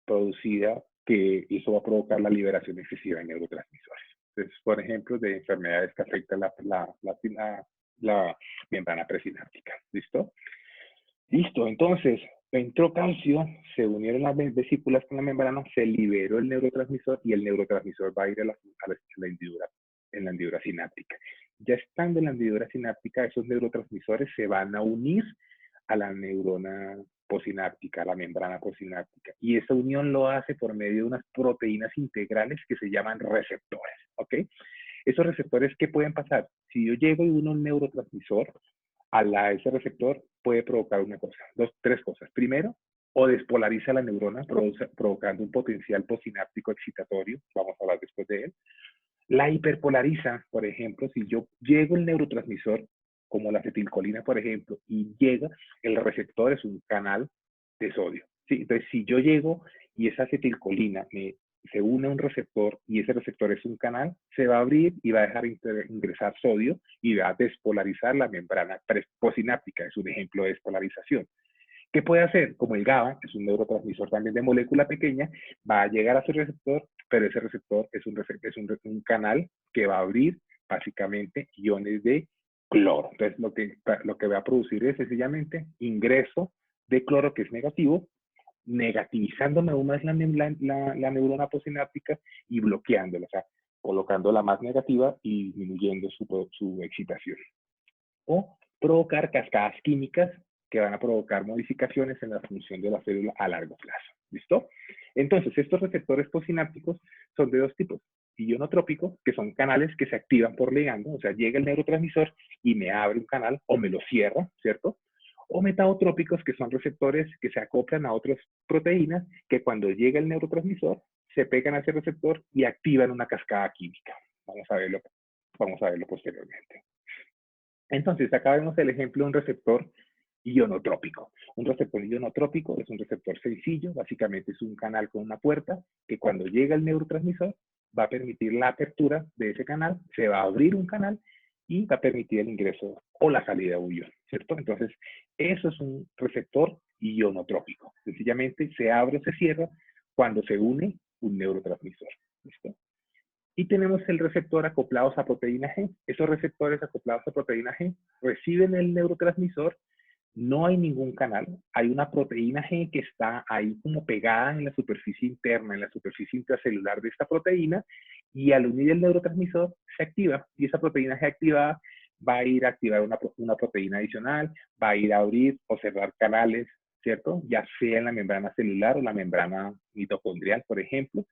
producida, que eso va a provocar la liberación excesiva de neurotransmisores. Entonces, por ejemplo, de enfermedades que afectan la membrana presináptica. ¿Listo? Listo, entonces entró calcio, se unieron las vesículas con la membrana, se liberó el neurotransmisor y el neurotransmisor va a ir en la hendidura sináptica. Ya estando en la hendidura sináptica, esos neurotransmisores se van a unir a la neurona posináptica, a la membrana posináptica. Y esa unión lo hace por medio de unas proteínas integrales que se llaman receptores, ¿ok? Esos receptores, ¿qué pueden pasar? Si yo llego y uno un neurotransmisor, ese receptor puede provocar una cosa, tres cosas. Primero, o despolariza la neurona, provocando un potencial posináptico excitatorio, vamos a hablar después de él. La hiperpolariza, por ejemplo, si yo llego el neurotransmisor, como la acetilcolina, por ejemplo, y llega, el receptor es un canal de sodio. ¿Sí? Entonces, si yo llego y esa acetilcolina se une a un receptor y ese receptor es un canal, se va a abrir y va a dejar ingresar sodio y va a despolarizar la membrana posináptica. Es un ejemplo de despolarización. ¿Qué puede hacer? Como el GABA, que es un neurotransmisor también de molécula pequeña, va a llegar a su receptor, pero ese receptor es un canal que va a abrir básicamente iones de cloro. Entonces, lo que va a producir es sencillamente ingreso de cloro, que es negativo, negativizándome aún más la neurona posináptica y bloqueándola, o sea, colocándola más negativa y disminuyendo su excitación. O provocar cascadas químicas que van a provocar modificaciones en la función de la célula a largo plazo. ¿Listo? Entonces, estos receptores posinápticos son de dos tipos. Ionotrópicos, que son canales que se activan por ligando, o sea, llega el neurotransmisor y me abre un canal o me lo cierra, ¿cierto? O metabotrópicos, que son receptores que se acoplan a otras proteínas que cuando llega el neurotransmisor se pegan a ese receptor y activan una cascada química. Vamos a verlo posteriormente. Entonces, acá vemos el ejemplo de un receptor ionotrópico. Un receptor ionotrópico es un receptor sencillo, básicamente es un canal con una puerta que cuando llega el neurotransmisor va a permitir la apertura de ese canal, se va a abrir un canal y va a permitir el ingreso o la salida de un ion, ¿cierto? Entonces, eso es un receptor ionotrópico. Sencillamente se abre o se cierra cuando se une un neurotransmisor, ¿listo? Y tenemos el receptor acoplados a proteína G. Esos receptores acoplados a proteína G reciben el neurotransmisor. No hay ningún canal, hay una proteína G que está ahí como pegada en la superficie interna, en la superficie intracelular de esta proteína, y al unir el neurotransmisor se activa, y esa proteína G activada va a ir a activar una proteína adicional, va a ir a abrir o cerrar canales, ¿cierto? Ya sea en la membrana celular o la membrana mitocondrial, por ejemplo,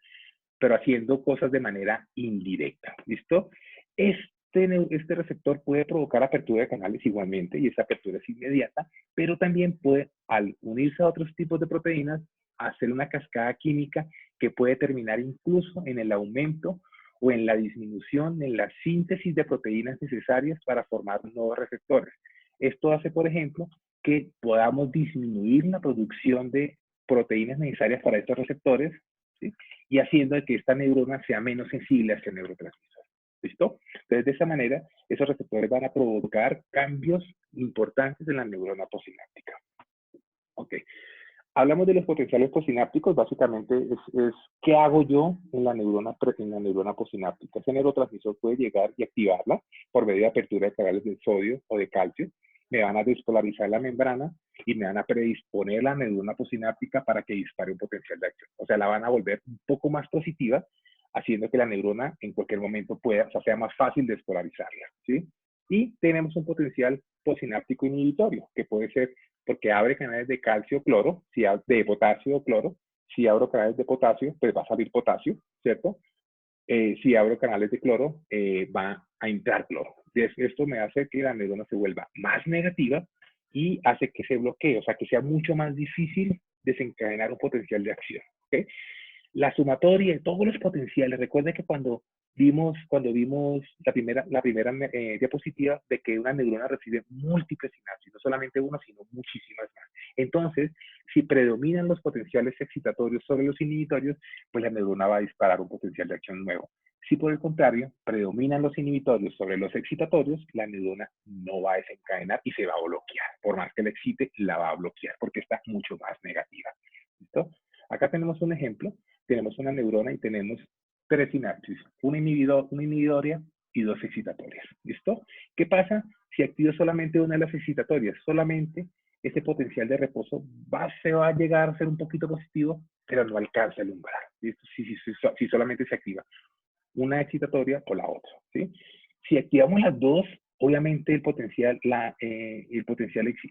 pero haciendo cosas de manera indirecta, ¿listo? Este receptor puede provocar apertura de canales igualmente, y esa apertura es inmediata, pero también puede, al unirse a otros tipos de proteínas, hacer una cascada química que puede terminar incluso en el aumento o en la disminución, en la síntesis de proteínas necesarias para formar nuevos receptores. Esto hace, por ejemplo, que podamos disminuir la producción de proteínas necesarias para estos receptores, ¿sí? Y haciendo que esta neurona sea menos sensible a este neurotransmisor. ¿Listo? Entonces, de esa manera, esos receptores van a provocar cambios importantes en la neurona posináptica. Ok. Hablamos de los potenciales posinápticos, básicamente es qué hago yo en la neurona posináptica. Ese neurotransmisor puede llegar y activarla por medio de apertura de canales de sodio o de calcio. Me van a despolarizar la membrana y me van a predisponer la neurona posináptica para que dispare un potencial de acción. O sea, la van a volver un poco más positiva, haciendo que la neurona en cualquier momento pueda, o sea más fácil despolarizarla, ¿sí? Y tenemos un potencial posináptico inhibitorio, que puede ser porque abre canales de calcio cloro, de potasio o cloro. Si abro canales de potasio, pues va a salir potasio, ¿cierto? Si abro canales de cloro, va a entrar cloro. Esto me hace que la neurona se vuelva más negativa y hace que se bloquee, o sea, que sea mucho más difícil desencadenar un potencial de acción, ¿ok? La sumatoria de todos los potenciales. Recuerden que cuando vimos la primera diapositiva de que una neurona recibe múltiples sinapsis, no solamente uno, sino muchísimas más. Entonces, si predominan los potenciales excitatorios sobre los inhibitorios, pues la neurona va a disparar un potencial de acción nuevo. Si por el contrario, predominan los inhibitorios sobre los excitatorios, la neurona no va a desencadenar y se va a bloquear. Por más que la excite, la va a bloquear porque está mucho más negativa. ¿Listo? Acá tenemos un ejemplo. Tenemos una neurona y tenemos 3 sinapsis, una inhibitoria y 2 excitatorias. ¿Listo? ¿Qué pasa si activo solamente una de las excitatorias? Solamente ese potencial de reposo se va a llegar a ser un poquito positivo, pero no alcanza el umbral. ¿Listo? Si solamente se activa una excitatoria o la otra, ¿sí? Si activamos las dos, obviamente el potencial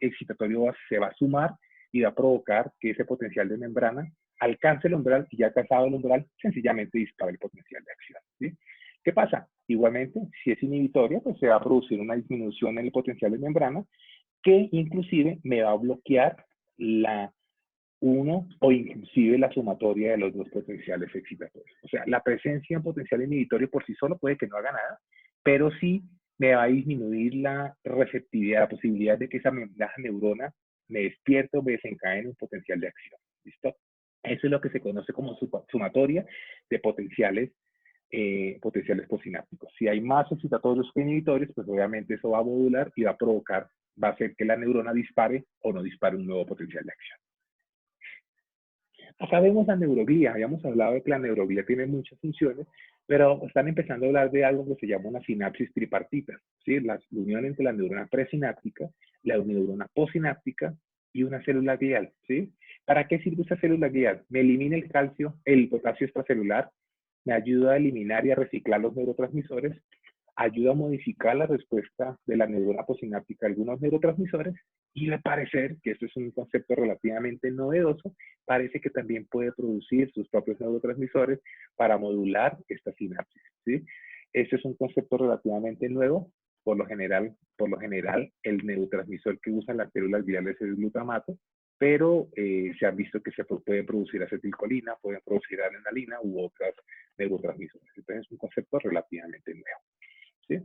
excitatorio se va a sumar y va a provocar que ese potencial de membrana alcance el umbral, y ya alcanzado el umbral, sencillamente dispara el potencial de acción, ¿sí? ¿Qué pasa? Igualmente, si es inhibitoria, pues se va a producir una disminución en el potencial de membrana que inclusive me va a bloquear uno o inclusive la sumatoria de los dos potenciales excitatorios. O sea, la presencia en potencial inhibitorio por sí solo puede que no haga nada, pero sí me va a disminuir la receptividad, la posibilidad de que esa neurona me despierte o me desencadene un potencial de acción. ¿Listo? Eso es lo que se conoce como sumatoria de potenciales posinápticos. Si hay más excitatorios que inhibitores, pues obviamente eso va a modular y va a hacer que la neurona dispare o no dispare un nuevo potencial de acción. Acá vemos la neuroglía. Habíamos hablado de que la neuroglía tiene muchas funciones, pero están empezando a hablar de algo que se llama una sinapsis tripartita, ¿sí? La unión entre la neurona presináptica, la neurona posináptica y una célula glial, ¿sí? ¿Para qué sirve esa célula glial? Me elimina el potasio extracelular, me ayuda a eliminar y a reciclar los neurotransmisores, ayuda a modificar la respuesta de la neurona posináptica a algunos neurotransmisores, y al parecer, que esto es un concepto relativamente novedoso, parece que también puede producir sus propios neurotransmisores para modular esta sinapsis, ¿sí? Este es un concepto relativamente nuevo. Por lo general, el neurotransmisor que usan las células gliales es el glutamato, pero se ha visto que se pueden producir acetilcolina, pueden producir adrenalina u otros neurotransmisores. Entonces es un concepto relativamente nuevo, ¿sí?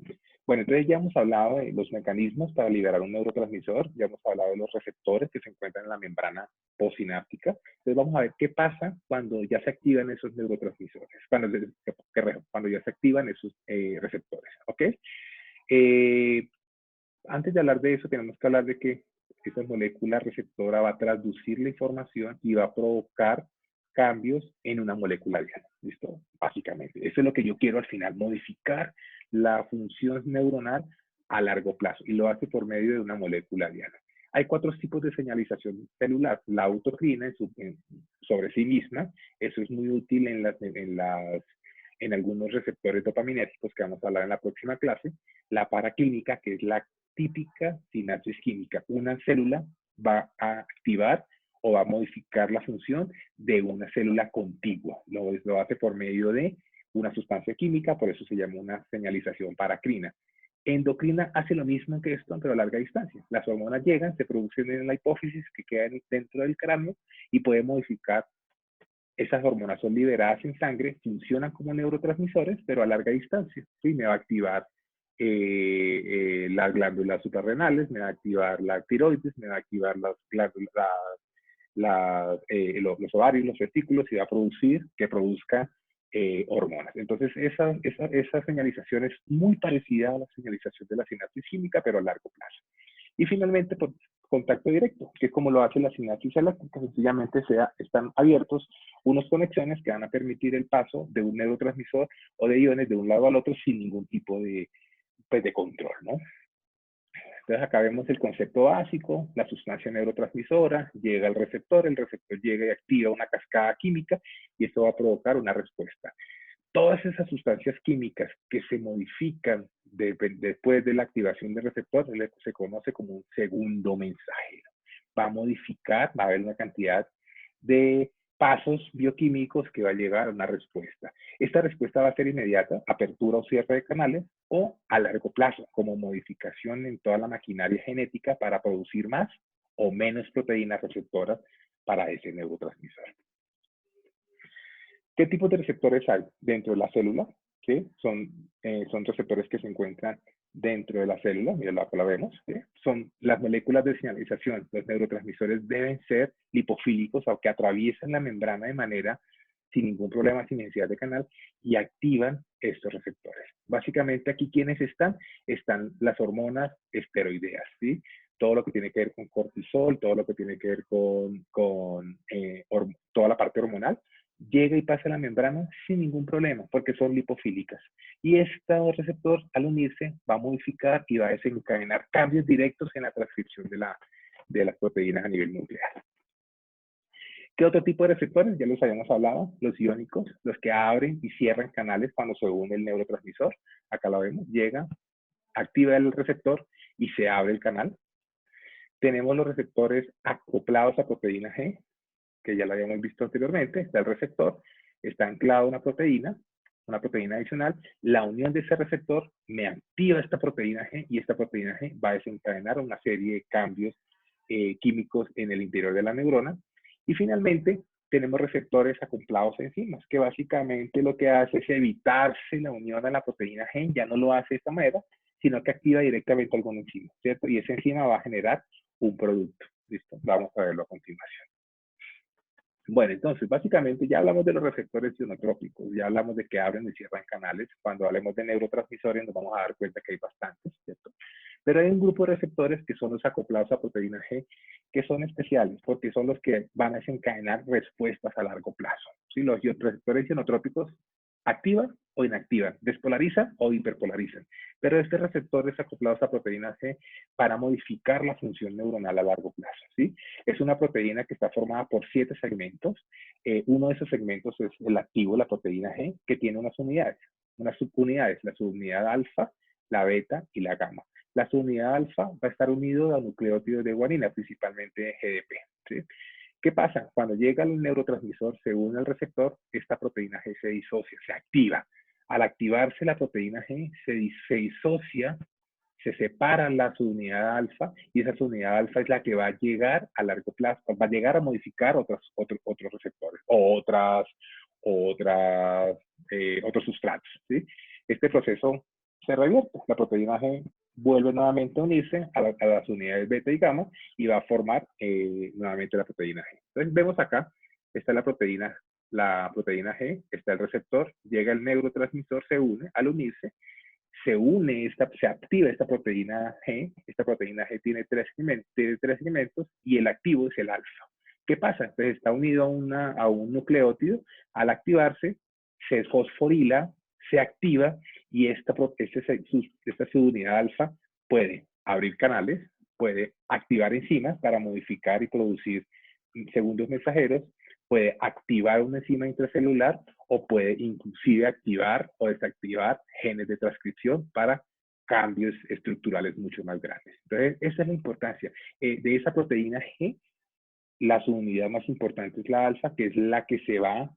Bueno, entonces ya hemos hablado de los mecanismos para liberar un neurotransmisor, ya hemos hablado de los receptores que se encuentran en la membrana postsináptica. Entonces vamos a ver qué pasa cuando ya se activan esos neurotransmisores, cuando ya se activan esos receptores, ¿ok? Antes de hablar de eso, tenemos que hablar de que esa molécula receptora va a traducir la información y va a provocar cambios en una molécula diana. ¿Listo? Básicamente. Eso es lo que yo quiero al final, modificar la función neuronal a largo plazo, y lo hace por medio de una molécula diana. Hay 4 tipos de señalización celular. La autocrina sobre sí misma, eso es muy útil en algunos receptores dopaminérgicos que vamos a hablar en la próxima clase. La paraquímica, que es la típica sinapsis química. Una célula va a activar o va a modificar la función de una célula contigua. Lo hace por medio de una sustancia química, por eso se llama una señalización paracrina. Endocrina hace lo mismo que esto, pero a larga distancia. Las hormonas llegan, se producen en la hipófisis, que queda dentro del cráneo, y puede modificar. Esas hormonas son liberadas en sangre, funcionan como neurotransmisores, pero a larga distancia. ¿Sí? Me va a activar las glándulas suprarrenales, me va a activar la tiroides, me va a activar las glándulas, los ovarios, los testículos, y va a producir, que produzca hormonas. Entonces, esa señalización es muy parecida a la señalización de la sinapsis química, pero a largo plazo. Y finalmente, por contacto directo, que es como lo hace la sinapsis eléctrica. Sencillamente están abiertos unas conexiones que van a permitir el paso de un neurotransmisor o de iones de un lado al otro sin ningún tipo de control, ¿no? Entonces acá vemos el concepto básico, la sustancia neurotransmisora, llega al receptor, el receptor llega y activa una cascada química, y esto va a provocar una respuesta. Todas esas sustancias químicas que se modifican después de la activación del receptor se conoce como un segundo mensajero. Va a modificar, va a haber una cantidad de pasos bioquímicos que va a llegar a una respuesta. Esta respuesta va a ser inmediata, apertura o cierre de canales, o a largo plazo, como modificación en toda la maquinaria genética para producir más o menos proteínas receptoras para ese neurotransmisor. ¿Qué tipos de receptores hay dentro de la célula? ¿Sí? Son receptores que se encuentran dentro de la célula, mira, acá la vemos, ¿sí? Son las moléculas de señalización. Los neurotransmisores deben ser lipofílicos, aunque atraviesan la membrana de manera sin ningún problema, sin necesidad de canal, y activan estos receptores. Básicamente aquí, ¿quiénes están? Están las hormonas esteroideas, ¿sí? Todo lo que tiene que ver con cortisol, todo lo que tiene que ver con toda la parte hormonal, llega y pasa la membrana sin ningún problema, porque son lipofílicas. Y este receptor, al unirse, va a modificar y va a desencadenar cambios directos en la transcripción de las proteínas a nivel nuclear. ¿Qué otro tipo de receptores? Ya los habíamos hablado, los iónicos, los que abren y cierran canales cuando se une el neurotransmisor. Acá lo vemos, llega, activa el receptor y se abre el canal. Tenemos los receptores acoplados a proteína G, que ya lo habíamos visto anteriormente. Está el receptor, está anclado a una proteína adicional. La unión de ese receptor me activa esta proteína G, y esta proteína G va a desencadenar una serie de cambios químicos en el interior de la neurona. Y finalmente, tenemos receptores acoplados a enzimas, que básicamente lo que hace es evitarse la unión a la proteína G. Ya no lo hace de esta manera, sino que activa directamente alguna enzima, ¿cierto? Y esa enzima va a generar un producto. ¿Listo? Vamos a verlo a continuación. Bueno, entonces, básicamente ya hablamos de los receptores ionotrópicos, ya hablamos de que abren y cierran canales. Cuando hablemos de neurotransmisores nos vamos a dar cuenta que hay bastantes, ¿cierto? Pero hay un grupo de receptores que son los acoplados a proteína G, que son especiales, porque son los que van a desencadenar respuestas a largo plazo. ¿Sí? Los receptores ionotrópicos activan o inactivan, despolarizan o hiperpolarizan. Pero estos receptores acoplados a proteína G para modificar la función neuronal a largo plazo, ¿sí? Es una proteína que está formada por 7 segmentos. Uno de esos segmentos es el activo, la proteína G, que tiene unas unidades, unas subunidades, la subunidad alfa, la beta y la gamma. La subunidad alfa va a estar unido a nucleótidos de guanina, principalmente GDP, ¿sí? ¿Qué pasa? Cuando llega el neurotransmisor, se une al receptor, esta proteína G se disocia, se activa. Al activarse la proteína G, se disocia, se separa la subunidad alfa, y esa subunidad alfa es la que va a llegar a largo plazo, va a llegar a modificar otros receptores o otros sustratos, ¿sí? Este proceso se revierte. La proteína G vuelve nuevamente a unirse a las unidades beta y gamma, y va a formar nuevamente la proteína G. Entonces vemos acá, está la proteína G, está el receptor, llega el neurotransmisor, se une. Al unirse, se activa esta proteína G. Esta proteína G tiene tres elementos, y el activo es el alfa. ¿Qué pasa? Pues está unido a un nucleótido. Al activarse, se fosforila, se activa y esta subunidad alfa puede abrir canales, puede activar enzimas para modificar y producir segundos mensajeros, puede activar una enzima intracelular o puede inclusive activar o desactivar genes de transcripción para cambios estructurales mucho más grandes. Entonces, esa es la importancia. De esa proteína G, la subunidad más importante es la alfa, que es la que va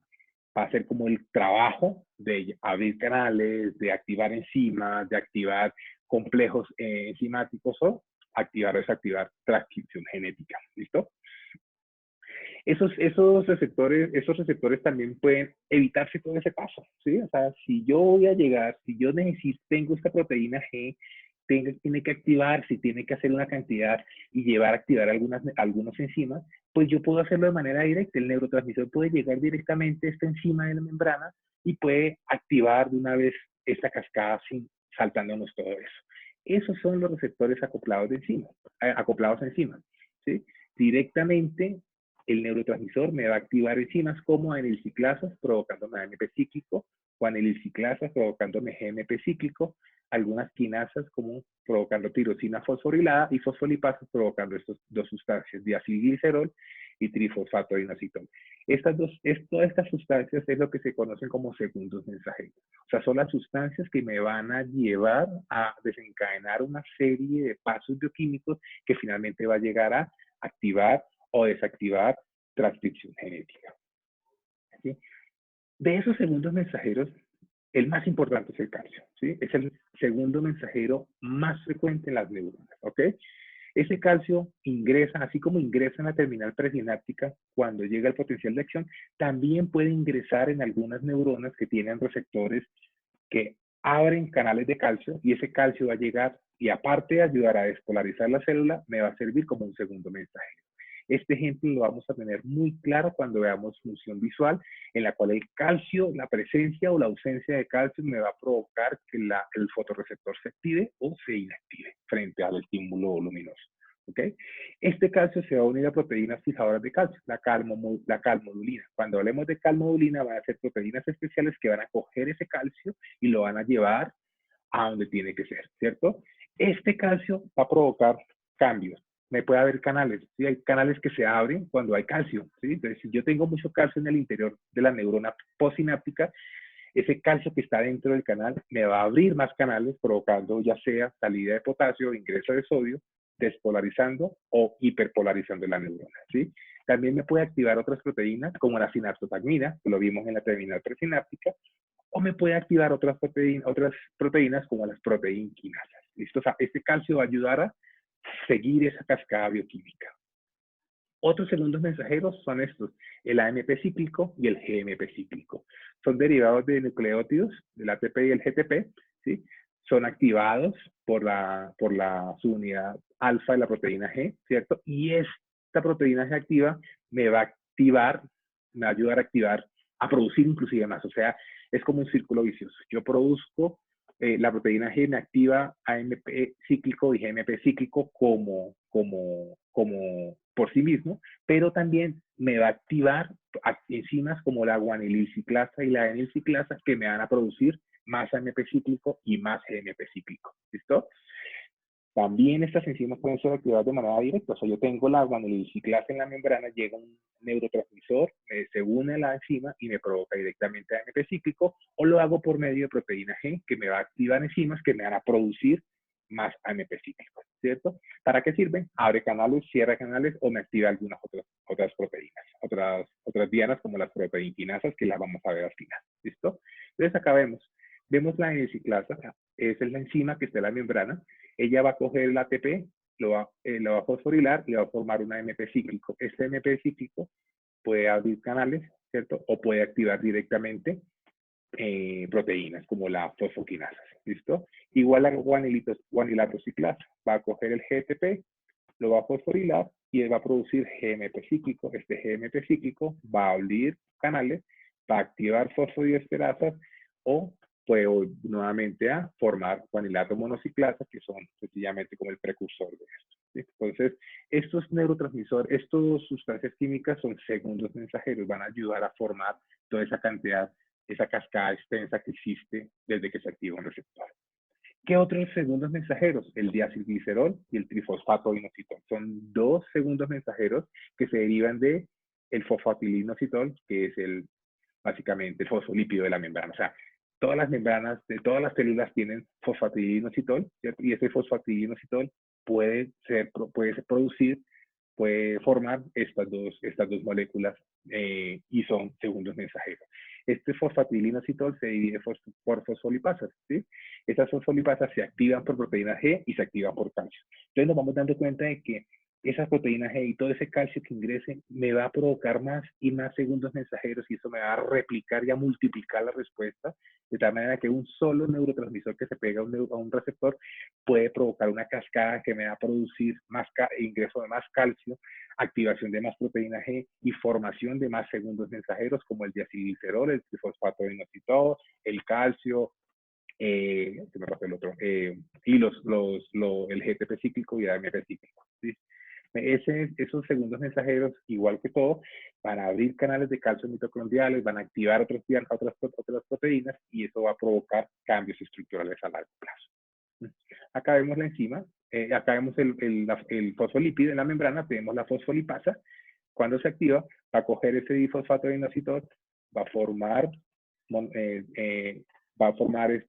a hacer como el trabajo de abrir canales, de activar enzimas, de activar complejos enzimáticos o activar o desactivar transcripción genética. ¿Listo? Esos receptores también pueden evitarse todo ese paso, ¿sí? O sea, si yo voy a llegar, si yo tengo esta proteína G, tiene que activar, si tiene que hacer una cantidad y llevar a activar algunos enzimas, pues yo puedo hacerlo de manera directa. El neurotransmisor puede llegar directamente a esta enzima de la membrana y puede activar de una vez esta cascada saltándonos todo eso. Esos son los receptores acoplados a enzimas, ¿sí? Directamente el neurotransmisor me va a activar enzimas como anilciclasas, provocándome AMP cíclico, o anilciclasas, provocándome GMP cíclico, algunas quinasas como provocando tirosina fosforilada y fosfolipasas provocando estas dos sustancias, diacilglicerol y trifosfato de inositol. Todas estas sustancias es lo que se conocen como segundos mensajeros. O sea, son las sustancias que me van a llevar a desencadenar una serie de pasos bioquímicos que finalmente va a llegar a activar o desactivar transcripción genética. ¿Sí? De esos segundos mensajeros, el más importante es el calcio, ¿sí? Es el segundo mensajero más frecuente en las neuronas, ¿ok? Ese calcio ingresa, así como ingresa en la terminal presináptica cuando llega el potencial de acción, también puede ingresar en algunas neuronas que tienen receptores que abren canales de calcio y ese calcio va a llegar y aparte de ayudar a despolarizar la célula, me va a servir como un segundo mensajero. Este ejemplo lo vamos a tener muy claro cuando veamos función visual, en la cual el calcio, la presencia o la ausencia de calcio me va a provocar que el fotorreceptor se active o se inactive frente al estímulo luminoso. ¿Okay? Este calcio se va a unir a proteínas fijadoras de calcio, la calmodulina. Cuando hablemos de calmodulina, van a ser proteínas especiales que van a coger ese calcio y lo van a llevar a donde tiene que ser, ¿cierto? Este calcio va a provocar cambios. Me puede haber canales, ¿sí? Hay canales que se abren cuando hay calcio, ¿sí? Entonces, si yo tengo mucho calcio en el interior de la neurona postsináptica, ese calcio que está dentro del canal me va a abrir más canales, provocando ya sea salida de potasio, ingreso de sodio, despolarizando o hiperpolarizando la neurona, ¿sí? También me puede activar otras proteínas, como la sinaptotagmina, que lo vimos en la terminal presináptica, o me puede activar otras proteínas como las proteínquinasas. ¿Listo? O sea, este calcio va a ayudar a seguir esa cascada bioquímica. Otros segundos mensajeros son estos, el AMP cíclico y el GMP cíclico. Son derivados de nucleótidos, del ATP y el GTP, ¿sí? Son activados por la subunidad alfa de la proteína G, ¿cierto? Y esta proteína G activa me va a activar, me va a ayudar a activar, a producir inclusive más. O sea, es como un círculo vicioso. Yo produzco, la proteína G me activa AMP cíclico y GMP cíclico como por sí mismo, pero también me va a activar enzimas como la guanilciclasa y la enilciclasa que me van a producir más AMP cíclico y más GMP cíclico. ¿Listo? También estas enzimas pueden ser activadas de manera directa. O sea, yo tengo la guanilciclasa en la membrana, llega un neurotransmisor, se une a la enzima y me provoca directamente AMP cíclico, o lo hago por medio de proteína G, que me va a activar enzimas que me van a producir más AMP cíclico, ¿cierto? ¿Para qué sirven? Abre canales, cierra canales o me activa algunas otras proteínas, otras dianas como las proteinquinasas que las vamos a ver al final, ¿listo? Entonces acá vemos la enilciclasa, esa es la enzima que está en la membrana, ella va a coger el ATP, lo va a fosforilar y va a formar un AMP cíclico. Este AMP cíclico puede abrir canales, ¿cierto? O puede activar directamente proteínas como la fosfoquinasa, ¿listo? Igual la guanilatociclasa, va a coger el GTP, lo va a fosforilar y va a producir GMP cíclico. Este GMP cíclico va a abrir canales, va a activar fosfodiesterasas o puede nuevamente a formar guanilato monociclasa, que son sencillamente como el precursor de esto, ¿sí? Entonces, estos neurotransmisores, estas sustancias químicas son segundos mensajeros, van a ayudar a formar toda esa cantidad, esa cascada extensa que existe desde que se activa un receptor. ¿Qué otros segundos mensajeros? El diacilglicerol y el trifosfato inositol. Son dos segundos mensajeros que se derivan de el fosfatilinositol, que es básicamente el fosfolípido de la membrana. O sea, todas las membranas de todas las células tienen fosfatilinositol, ¿cierto? Y ese fosfatilinositol puede formar estas dos moléculas y son segundos mensajeros. Este fosfatilinositol se divide por fosfolipasas, ¿sí? Estas fosfolipasas se activan por proteína G y se activan por calcio. Entonces nos vamos dando cuenta de que esa proteína G y todo ese calcio que ingrese me va a provocar más y más segundos mensajeros y eso me va a replicar y a multiplicar la respuesta, de tal manera que un solo neurotransmisor que se pega a un receptor puede provocar una cascada que me va a producir ingreso de más calcio, activación de más proteína G y formación de más segundos mensajeros como el diacilglicerol, el trifosfato de inositol, el calcio, se me pasó el otro, y el GTP cíclico y el AMP cíclico, ¿sí? Esos segundos mensajeros, igual que todo, van a abrir canales de calcio mitocondriales, van a activar otras proteínas y eso va a provocar cambios estructurales a largo plazo. Acá vemos la enzima, acá vemos el fosfolípido en la membrana, tenemos la fosfolipasa. Cuando se activa, va a coger ese difosfato de inositol, va a formar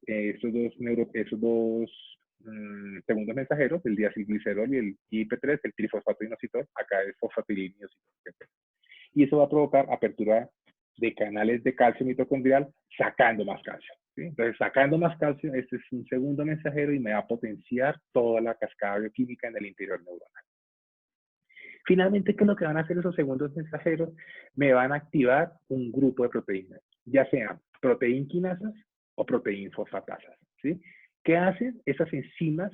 esos dos segundos mensajeros, el diacilglicerol y el IP3, el trifosfato inositol, acá es fosfatilinositol. Y eso va a provocar apertura de canales de calcio mitocondrial, sacando más calcio, ¿sí? Entonces, sacando más calcio, este es un segundo mensajero y me va a potenciar toda la cascada bioquímica en el interior neuronal. Finalmente, ¿qué es lo que van a hacer esos segundos mensajeros? Me van a activar un grupo de proteínas, ya sean proteinquinasas o proteinfosfatasas, ¿sí? ¿Qué hacen? Esas enzimas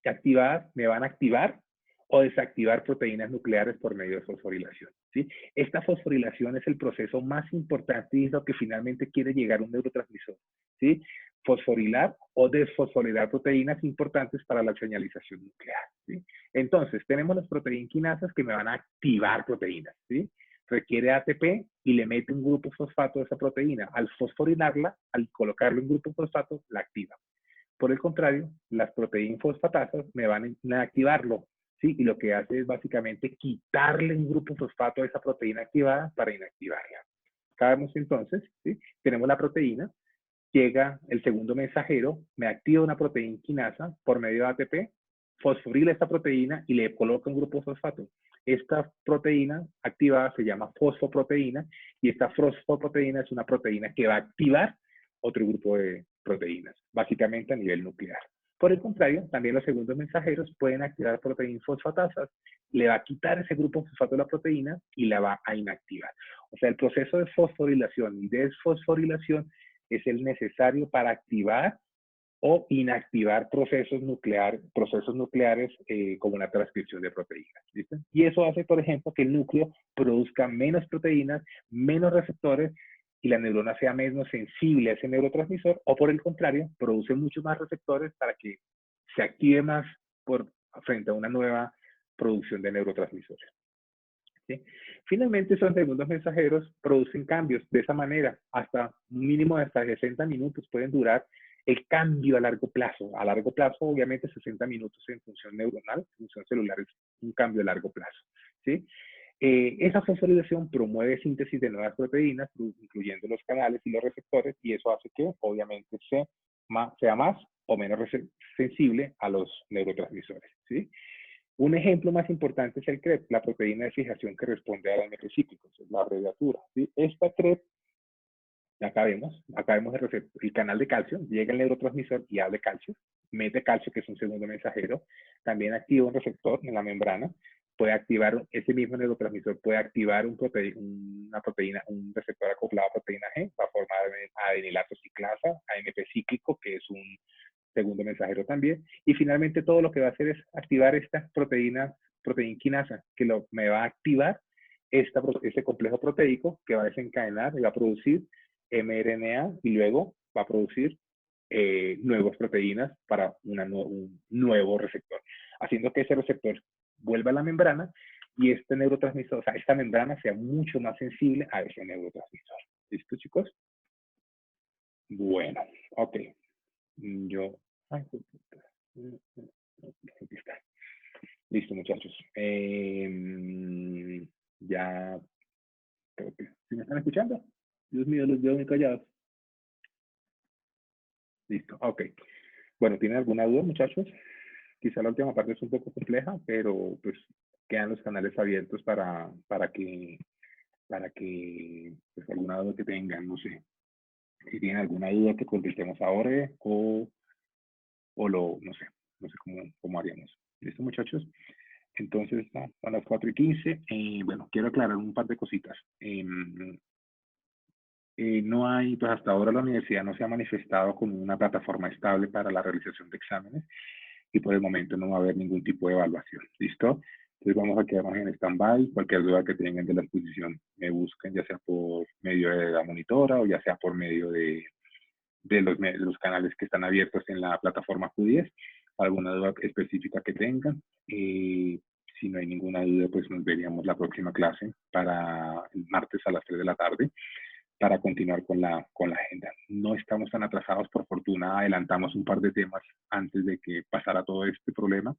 activadas me van a activar o desactivar proteínas nucleares por medio de fosforilación, ¿sí? Esta fosforilación es el proceso más importante y es lo que finalmente quiere llegar a un neurotransmisor, ¿sí? Fosforilar o desfosforilar proteínas importantes para la señalización nuclear, ¿sí? Entonces, tenemos las proteinquinasas que me van a activar proteínas, ¿sí? Requiere ATP y le mete un grupo fosfato a esa proteína. Al fosforilarla, al colocarle un grupo fosfato, la activa. Por el contrario, las proteínas fosfatasas me van a activarlo, ¿sí? Y lo que hace es básicamente quitarle un grupo fosfato a esa proteína activada para inactivarla. Acá vemos entonces, ¿sí? Tenemos la proteína, llega el segundo mensajero, me activa una proteína quinasa por medio de ATP, fosforila esta proteína y le coloca un grupo fosfato. Esta proteína activada se llama fosfoproteína y esta fosfoproteína es una proteína que va a activar otro grupo de proteínas, básicamente a nivel nuclear. Por el contrario, también los segundos mensajeros pueden activar proteínas fosfatasas, le va a quitar ese grupo fosfato de la proteína y la va a inactivar. O sea, el proceso de fosforilación y desfosforilación es el necesario para activar o inactivar procesos nucleares como la transcripción de proteínas. ¿Listo? Y eso hace, por ejemplo, que el núcleo produzca menos proteínas, menos receptores y la neurona sea menos sensible a ese neurotransmisor, o por el contrario, produce muchos más receptores para que se active más frente a una nueva producción de neurotransmisores. ¿Sí? Finalmente, esos segundos mensajeros producen cambios de esa manera, hasta un mínimo de hasta 60 minutos pueden durar el cambio a largo plazo. A largo plazo, obviamente, 60 minutos en función neuronal, en función celular, es un cambio a largo plazo, ¿sí? Esa fosforilación promueve síntesis de nuevas proteínas, incluyendo los canales y los receptores, y eso hace que, obviamente, sea más o menos sensible a los neurotransmisores, ¿sí? Un ejemplo más importante es el CREP, la proteína de fijación que responde al AMP cíclico, es la abreviatura, ¿sí? Esta CREP, acá vemos el canal de calcio, llega el neurotransmisor y habla de calcio, mete calcio, que es un segundo mensajero, también activa un receptor en la membrana, puede activar, ese mismo neurotransmisor puede activar un receptor acoplado a proteína G, va a formar adenilato ciclasa, AMP cíclico, que es un segundo mensajero también, y finalmente todo lo que va a hacer es activar esta proteína quinasa, que me va a activar este complejo proteico que va a desencadenar y va a producir mRNA y luego va a producir nuevas proteínas para un nuevo receptor, haciendo que ese receptor vuelva a la membrana y este neurotransmisor, o sea, esta membrana sea mucho más sensible a ese neurotransmisor. ¿Listo, chicos? Bueno, ok. Yo... Ay, aquí está. Listo, muchachos. Ya... ¿Sí me están escuchando? Dios mío, los veo muy callados. Listo, ok. Bueno, ¿tienen alguna duda, muchachos? Quizá la última parte es un poco compleja, pero pues quedan los canales abiertos para que pues, alguna duda que tengan, no sé, si tienen alguna duda que contestemos ahora no sé cómo haríamos. ¿Listo, muchachos? Entonces, a las 4:15, bueno, quiero aclarar un par de cositas. No hay, pues hasta ahora la universidad no se ha manifestado como una plataforma estable para la realización de exámenes y por el momento no va a haber ningún tipo de evaluación. ¿Listo? Entonces vamos a quedarnos en stand-by. Cualquier duda que tengan de la exposición me busquen, ya sea por medio de la monitora o ya sea por medio de los canales que están abiertos en la plataforma Q10. Alguna duda específica que tengan. Si no hay ninguna duda, pues nos veríamos la próxima clase para el martes a las 3 de la tarde para continuar con la agenda. No estamos tan atrasados, por fortuna adelantamos un par de temas antes de que pasara todo este problema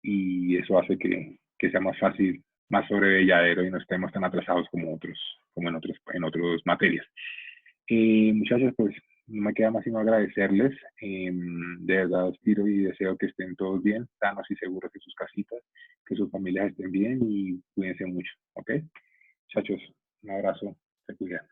y eso hace que sea más fácil, más sobreveyadero y no estemos tan atrasados como en otras materias. Muchachos, pues no me queda más sino agradecerles. De verdad os pido y deseo que estén todos bien, sanos y seguros en sus casitas, que sus familias estén bien y cuídense mucho, ¿ok? Muchachos, un abrazo, se cuidan.